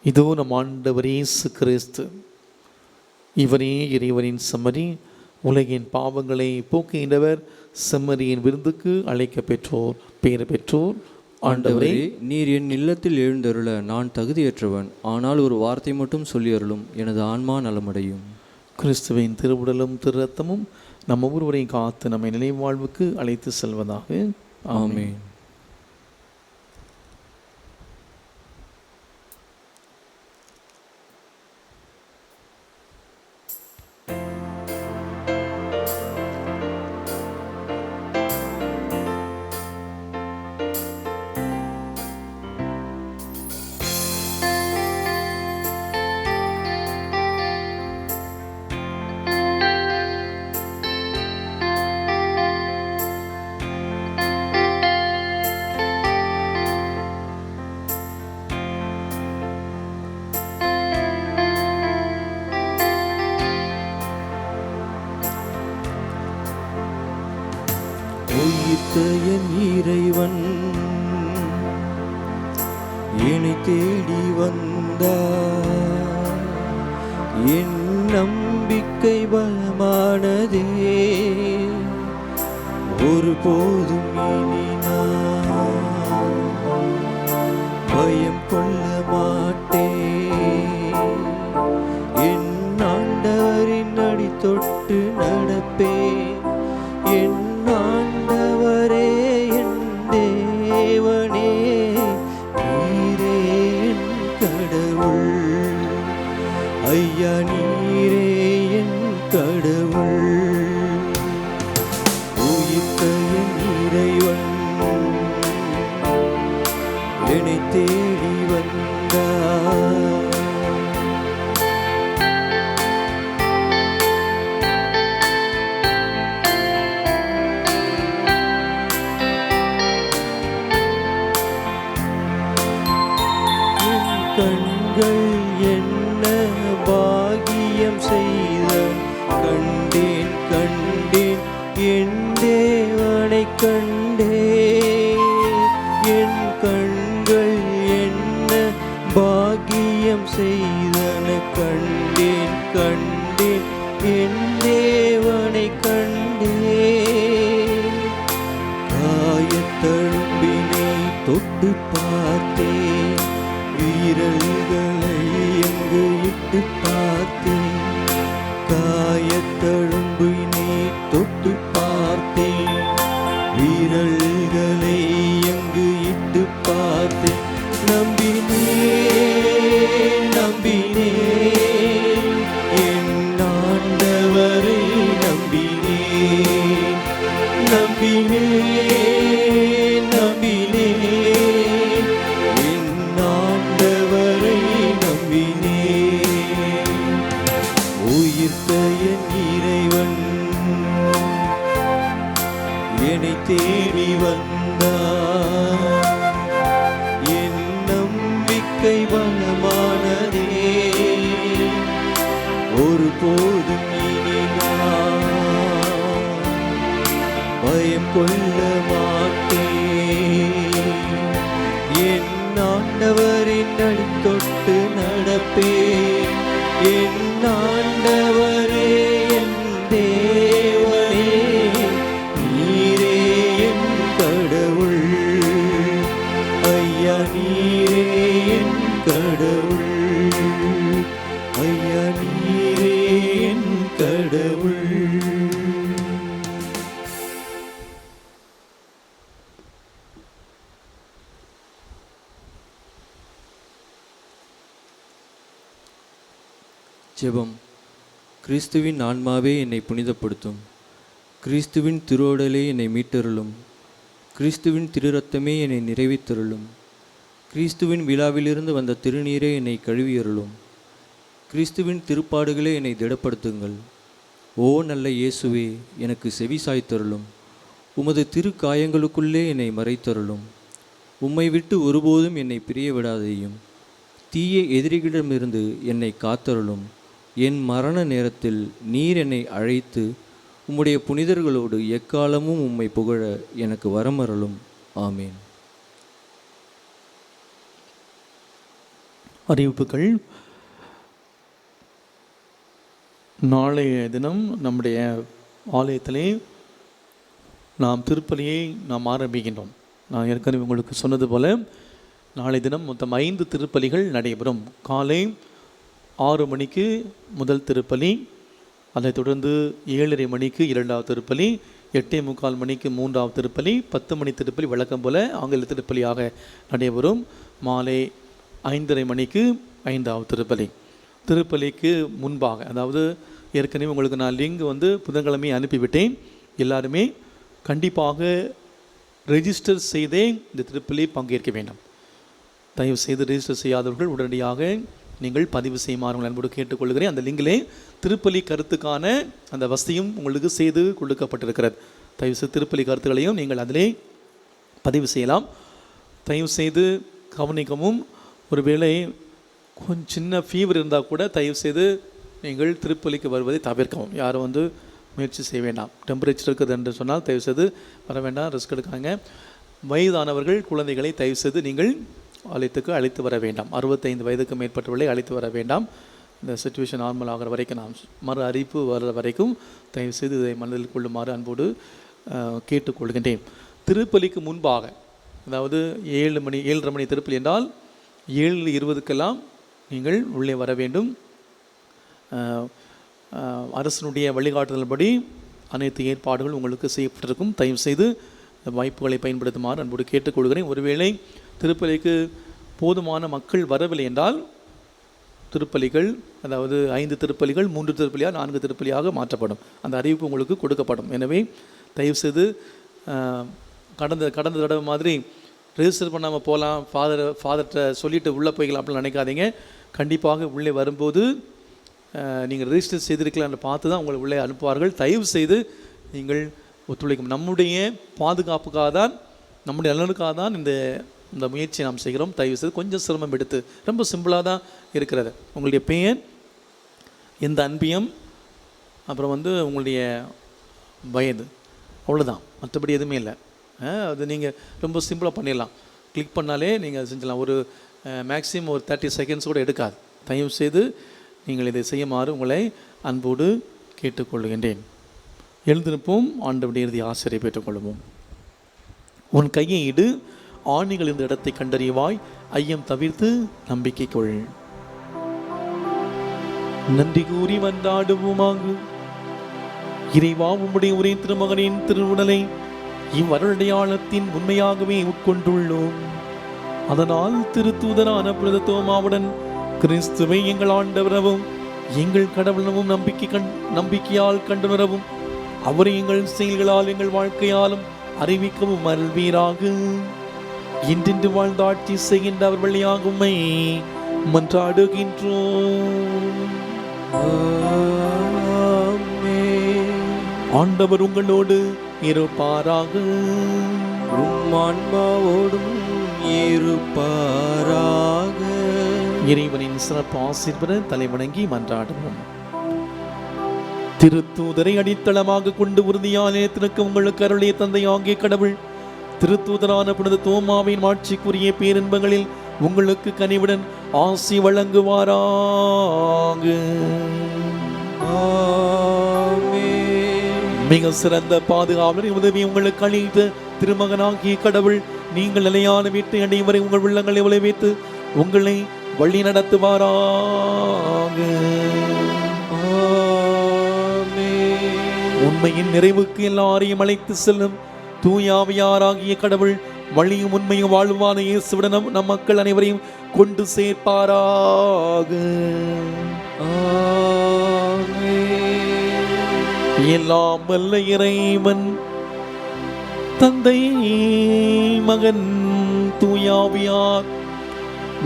S2: இதோ நம் ஆண்டவர் இயேசு கிறிஸ்து, இவரே இறைவனின் செம்மறி, உலகின் பாவங்களை போக்குகின்றவர், செம்மறியின் விருந்துக்கு அழைக்க பெற்றோர், பேறு பெற்றோர்.
S3: ஆண்டவரே, நீர் என் இல்லத்தில் எழுந்தருள நான் தகுதியற்றவன். ஆனால் ஒரு வார்த்தை மட்டும் சொல்லி அருளும், எனது ஆன்மா நலமடையும்.
S2: கிறிஸ்துவின் திருவுடலும் திரு ரத்தமும் நம்ம ஒவ்வொருவரையும் காத்து நம்மை நிலை வாழ்வுக்கு அழைத்து செல்வதாக.
S3: ஆமென். உயிர்த்த என் இறைவன் என்னை தேடி வந்தார். என் நம்பிக்கை பலமானதே, ஒருபோதும் இனி நான் பயம் கொள்ள மாட்டேன். என் ஆண்டவரின் அடி தொட்டு நடப்பேன். என் ஆண்டவரே, என் தேவனே, நீரே என் கடவுள். ஐயா, நீரே என் கடவுள். உயிர்த்த என் இறைவன் என்னை தேடி வந்தார். கண்கள் என்ன பாகியம் செய்த, கண்டேன் கண்டேன் என் தேவனை கண்டேன். என் கண்கள் என்ன பாகியம்
S1: செய்தன கண்டேன் கண்டேன் என் தேவனை கண்டேன். காயத்தழும்பினை தொட்டு பார்த்தேன், வீரல்களை எங்கு இட்டு பார்த்தேன். காயத்தழும்பினை தொட்டு பார்த்தேன், வீரல்களை எங்கு இட்டு பார்த்தேன். நம்பினேன் நம்பினேன் என் ஆண்டவரை நம்பினேன். நம்பினேன் நம்பினேன் என் ஆண்டவரை நம்பினேன். உயிர்த்த என் இறைவன் என்னை தேடி வந்தார். என் நம்பிக்கை பலமானதே, ஒருபோதும் இனி நான் பயம் கொள்ள மாட்டேன். என் ஆண்டவரின் அடித்தொட்டு நடப்பேன். என் ஆண்டவரே என் தேவனே, நீரே என் கடவுள். ஐயா நீரே என் கடவுள். ஐயா நீரே என் கடவுள்.
S3: ஜெபம். கிறிஸ்துவின் ஆன்மாவே என்னை புனிதப்படுத்தும். கிறிஸ்துவின் திருவுடலே என்னை மீட்டருளும். கிறிஸ்துவின் திருரத்தமே என்னை நிறைவேற்றருளும். கிறிஸ்துவின் விழாவிலிருந்து வந்த திருநீரே என்னை கழுவியருளும். கிறிஸ்துவின் திருப்பாடுகளே என்னை திடப்படுத்துங்கள். ஓ நல்ல இயேசுவே, எனக்கு செவி சாய்த்தருளும். உமது திருக்காயங்களுக்குள்ளே என்னை மறைத்தருளும். உம்மை விட்டு ஒருபோதும் என்னை பிரிய விடாதேயும். தீய எதிரிகளிடமிருந்து என்னை காத்தருளும். என் மரண நேரத்தில் நீர் என்னை அழைத்து உம்முடைய புனிதர்களோடு எக்காலமும் உம்மை புகழ எனக்கு வரமருளும். ஆமேன்.
S2: அறிவிப்புகள். நாளைய தினம் நம்முடைய ஆலயத்திலே நாம் திருப்பலியை நாம் ஆரம்பிக்கின்றோம். நான் ஏற்கனவே உங்களுக்கு சொன்னது போல நாளை தினம் மொத்தம் 5 திருப்பலிகள் நடைபெறும். காலை 6 மணிக்கு முதல் திருப்பலி, அதைத் தொடர்ந்து 7:30 மணிக்கு 2வது திருப்பலி, 8:45 மணிக்கு 3வது திருப்பலி, 10 மணி திருப்பலி வழக்கம் போல ஆங்கில திருப்பலியாக நடைபெறும். மாலை 5:30 மணிக்கு 5வது திருப்பலி. திருப்பலிக்கு முன்பாக, அதாவது ஏற்கனவே உங்களுக்கு நான் லிங்க் புதன்கிழமை அனுப்பிவிட்டேன். எல்லாருமே கண்டிப்பாக ரெஜிஸ்டர் செய்தே இந்த திருப்பலி பங்கேற்க வேண்டும். தயவு செய்து ரெஜிஸ்டர் செய்யாதவர்கள் உடனடியாக நீங்கள் பதிவு செய்யுமாறு அன்போடு கேட்டுக்கொள்கிறேன். அந்த லிங்கிலே திருப்பலி கருத்துக்கான அந்த வசதியும் உங்களுக்கு செய்து கொடுக்கப்பட்டிருக்கிறது. தயவு செய்து திருப்பலி கருத்துக்களையும் நீங்கள் அதிலே பதிவு செய்யலாம். தயவு செய்து கவனிக்கவும், ஒருவேளை கொஞ்சம் சின்ன ஃபீவர் இருந்தால் கூட தயவு செய்து நீங்கள் திருப்பலிக்கு வருவதை தவிர்க்கவும். யாரும் முயற்சி செய்ய வேண்டாம். டெம்பரேச்சர் இருக்குது என்று சொன்னால் தயவு செய்து வர வேண்டாம், ரிஸ்க் எடுக்காங்க. வயதானவர்கள் குழந்தைகளை தயவு செய்து நீங்கள் ஆலயத்துக்கு அழைத்து வர வேண்டாம். 65 வயதுக்கு மேற்பட்டவர்களை அழைத்து வர வேண்டாம். இந்த சிச்சுவேஷன் நார்மல் ஆகிற வரைக்கும், நாம் மறு அறிவிப்பு வர்ற வரைக்கும் தயவு செய்து இதை மனதில் கொள்ளுமாறு அன்போடு கேட்டுக்கொள்கின்றேன். திருப்பலிக்கு முன்பாக, அதாவது 7:30 மணி திருப்பலி என்றால் 7:20 நீங்கள் உள்ளே வர வேண்டும். அரசனுடைய வழிகாட்டுதல்படி அனைத்து ஏற்பாடுகள் உங்களுக்கு செய்யப்பட்டிருக்கும். தயவு செய்து வாய்ப்புகளை பயன்படுத்துமாறு அன்போடு கேட்டுக்கொள்கிறேன். ஒருவேளை திருப்பலிக்கு போதுமான மக்கள் வரவில்லை என்றால் திருப்பலிகள், அதாவது 5 திருப்பலிகள் 3 திருப்பலியாக 4 திருப்பலியாக மாற்றப்படும். அந்த அறிவிப்பு உங்களுக்கு கொடுக்கப்படும். எனவே தயவுசெய்து கடந்த தடவை மாதிரி ரெஜிஸ்டர் பண்ணாமல் போகலாம், ஃபாதர்கிட்ட சொல்லிவிட்டு உள்ளே போய்க்கலாம் அப்படின்னு நினைக்காதீங்க. கண்டிப்பாக உள்ளே வரும்போது நீங்கள் ரெஜிஸ்டர் செய்திருக்கலான்னு பார்த்து தான் உங்களை உள்ளே அனுப்புவார்கள். தயவு செய்து நீங்கள் ஒத்துழைக்கும். நம்முடைய பாதுகாப்புக்காக தான், நம்முடைய நலனுக்காக தான் இந்த முயற்சியை நாம் செய்கிறோம். தயவு செய்து கொஞ்சம் சிரமம் எடுத்து, ரொம்ப சிம்பிளாக தான் இருக்கிறது. உங்களுடைய பெயர், எந்த அன்பியம், அப்புறம் உங்களுடைய வயது, அவ்வளோதான். மற்றபடி எதுவுமே இல்லை. அது நீங்கள் ரொம்ப சிம்பிளாக பண்ணிடலாம். கிளிக் பண்ணாலே நீங்கள் செஞ்சலாம். ஒரு மேக்ஸிமம் ஒரு 30 செகண்ட்ஸ் கூட எடுக்காது. தயவு செய்து நீங்கள் இதை செய்யுமாறு உங்களை அன்போடு கேட்டுக்கொள்கின்றேன். எழுந்திருப்போம், ஆண்டவருடைய இறுதி ஆசிரியை பெற்றுக்கொள்வோம். உன் கையை இடு, ஆணிகள் இருந்த இடத்தை கண்டறிவாய், ஐயம் தவிர்த்து நம்பிக்கை கொள். நன்றி கூறி வந்தாடுவோமாக. இறைவா, உம்முடைய ஒரே திருமகனின் திருவுடலை இவ்வருடையாளத்தின் உண்மையாகவே உட்கொண்டுள்ளோம். அதனால் திருத்தூதரான புனித தோமாவுடன் கிறிஸ்துவை எங்கள் ஆண்டவரவும் எங்கள் கடவுளவும் நம்பிக்கையால் கண்டுணரவும் அவரை எங்கள் செயல்களால் எங்கள் வாழ்க்கையாலும் அறிவிக்கவும் அருள்வீராக. இன்றென்று வாழ்ந்து ஆட்சி செய்கின்ற அவர் வழியாக உம்மை மன்றாடுகின்றோம். ஆண்டவர் உங்களோடு இருப்பாராக.
S1: ஆன்மாவோடும் இருப்பாராக.
S2: இறைவனின் சிறப்பு ஆசீர்வாத தலைவணங்கி மன்றாடுவோம். திருத்தூதரை அடித்தளமாக கொண்டு உறுதியான திருக்கு உங்களுக்கு அருளிய தந்தை ஆகிய கடவுள் திருத்தூதரான புனித தோமாவின் ஆட்சிக்குரிய பேரின்பங்களில் உங்களுக்கு கனிவுடன் ஆசி வழங்குவாராக. மிக சிறந்த பாதுகாவலர் உதவி உங்களுக்கு அளித்த திருமகனாகிய கடவுள் நீங்கள் நிலையான வீட்டை அடைவரை உங்கள் உள்ளங்களை விளைவித்து உங்களை வழி நடத்துவாராக. உண்மையின் நிறைவுக்கு எல்லாரையும் அழைத்து செல்லும் தூயாவியாராகிய கடவுள் வழியும் உண்மையும் வாழ்வான இயேசுவுடன் நம் மக்கள் அனைவரையும் கொண்டு சேர்ப்பாராக. எல்லாம் வல்ல இறைவன் தந்தை, மகன், தூயாவியார்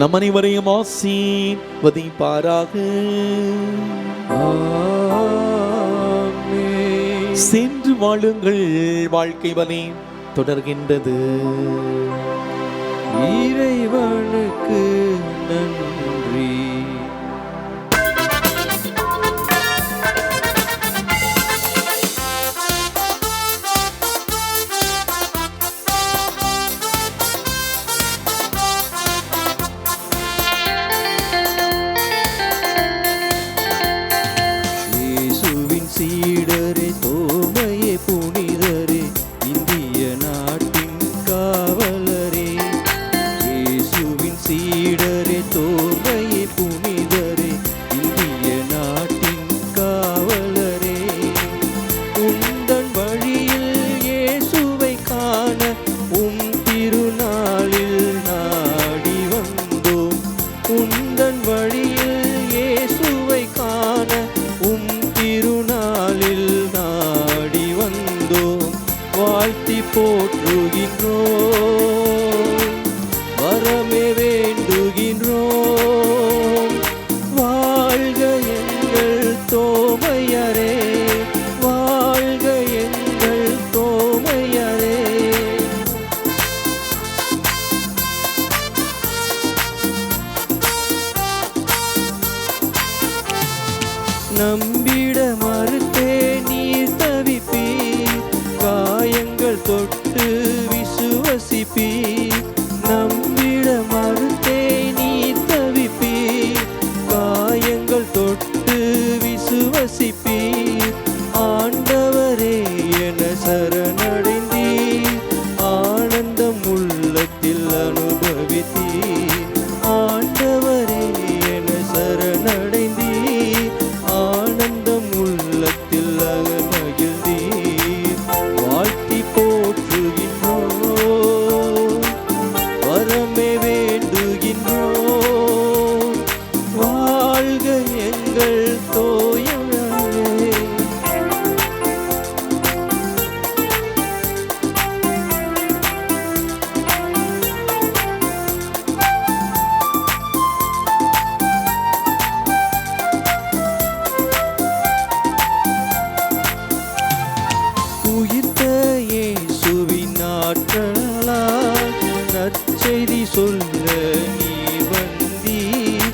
S2: நம் அனைவரையும் ஆசீர்வதிப்பாராக. சென்று வாழுங்கள், வாழ்க்கை வலி தொடர்கின்றது.
S1: இறைவனுக்கு நன்றி. சீடரே, தோமையே, புனிதரே, இந்திய நாட்டின் காவலரே. இயேசுவின் சீடரே, தோமையே, புனிதரே, இந்திய நாட்டின் காவலரே. உந்தன் வழியில் இயேசுவை காண உம் திருநாளில் நாடி வந்தோம். உந்தன் வழியில் இயேசுவை காண உம் திருநாளில் நாடி வந்தோம். வாழ்த்தி போற்றுகின்றோம், வரமே வேண்டுகின்றோம். வாழ்க எங்கள் தோமையரே, வாழ்க எங்கள் தோமையரே. நம்பிட மறுத்தே நீர் தவிப்பீர், காயங்கள் தொட்டு விசுவசிப்பீர். நம்பிட மறுத்தே நீர் தவிப்பீர், காயங்கள் தொட்டு விசுவசிப்பீர். ஆண்டவரே என சரணடைந்தீர், ஆனந்தம் உள்ளத்தில் அனுபவித்தீர். ஆண்டவரே என சரணடைந்தீர், ஆனந்தம் உள்ளத்தில் மகிழ்ந்தீர். வாழ்த்தி போற்றுகின்றோம், வரமே வேண்டுகின்றோம். வாழ்க எங்கள் தோயவரே. உயிர்த்த இயேசுவின் ஆற்றலால் நற்செய்தி சொல்ல நீ வந்தீர்.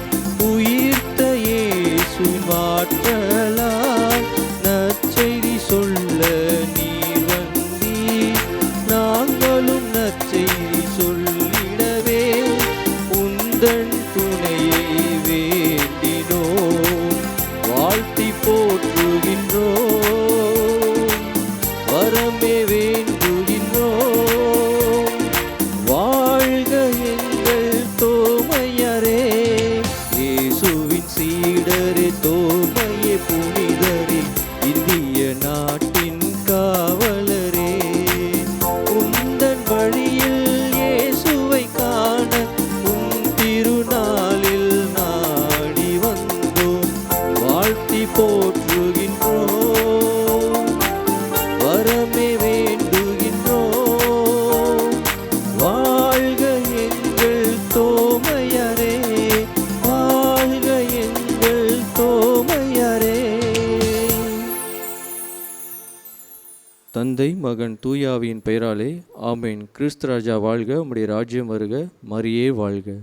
S1: உயிர்த்த இயேசுவின் ஆற்றலால் நற்செய்தி சொல்ல நீ வந்தீர். நாங்களும் நற்செய்தி சொல்லிடவே உந்தன் துணையை வேண்டும்.
S3: தந்தை மகன் தூயாவியின் பெயராலே ஆமேன். கிறிஸ்து ராஜா வாழ்க, உம்முடைய ராஜ்யம் வருக, மரியே வாழ்க.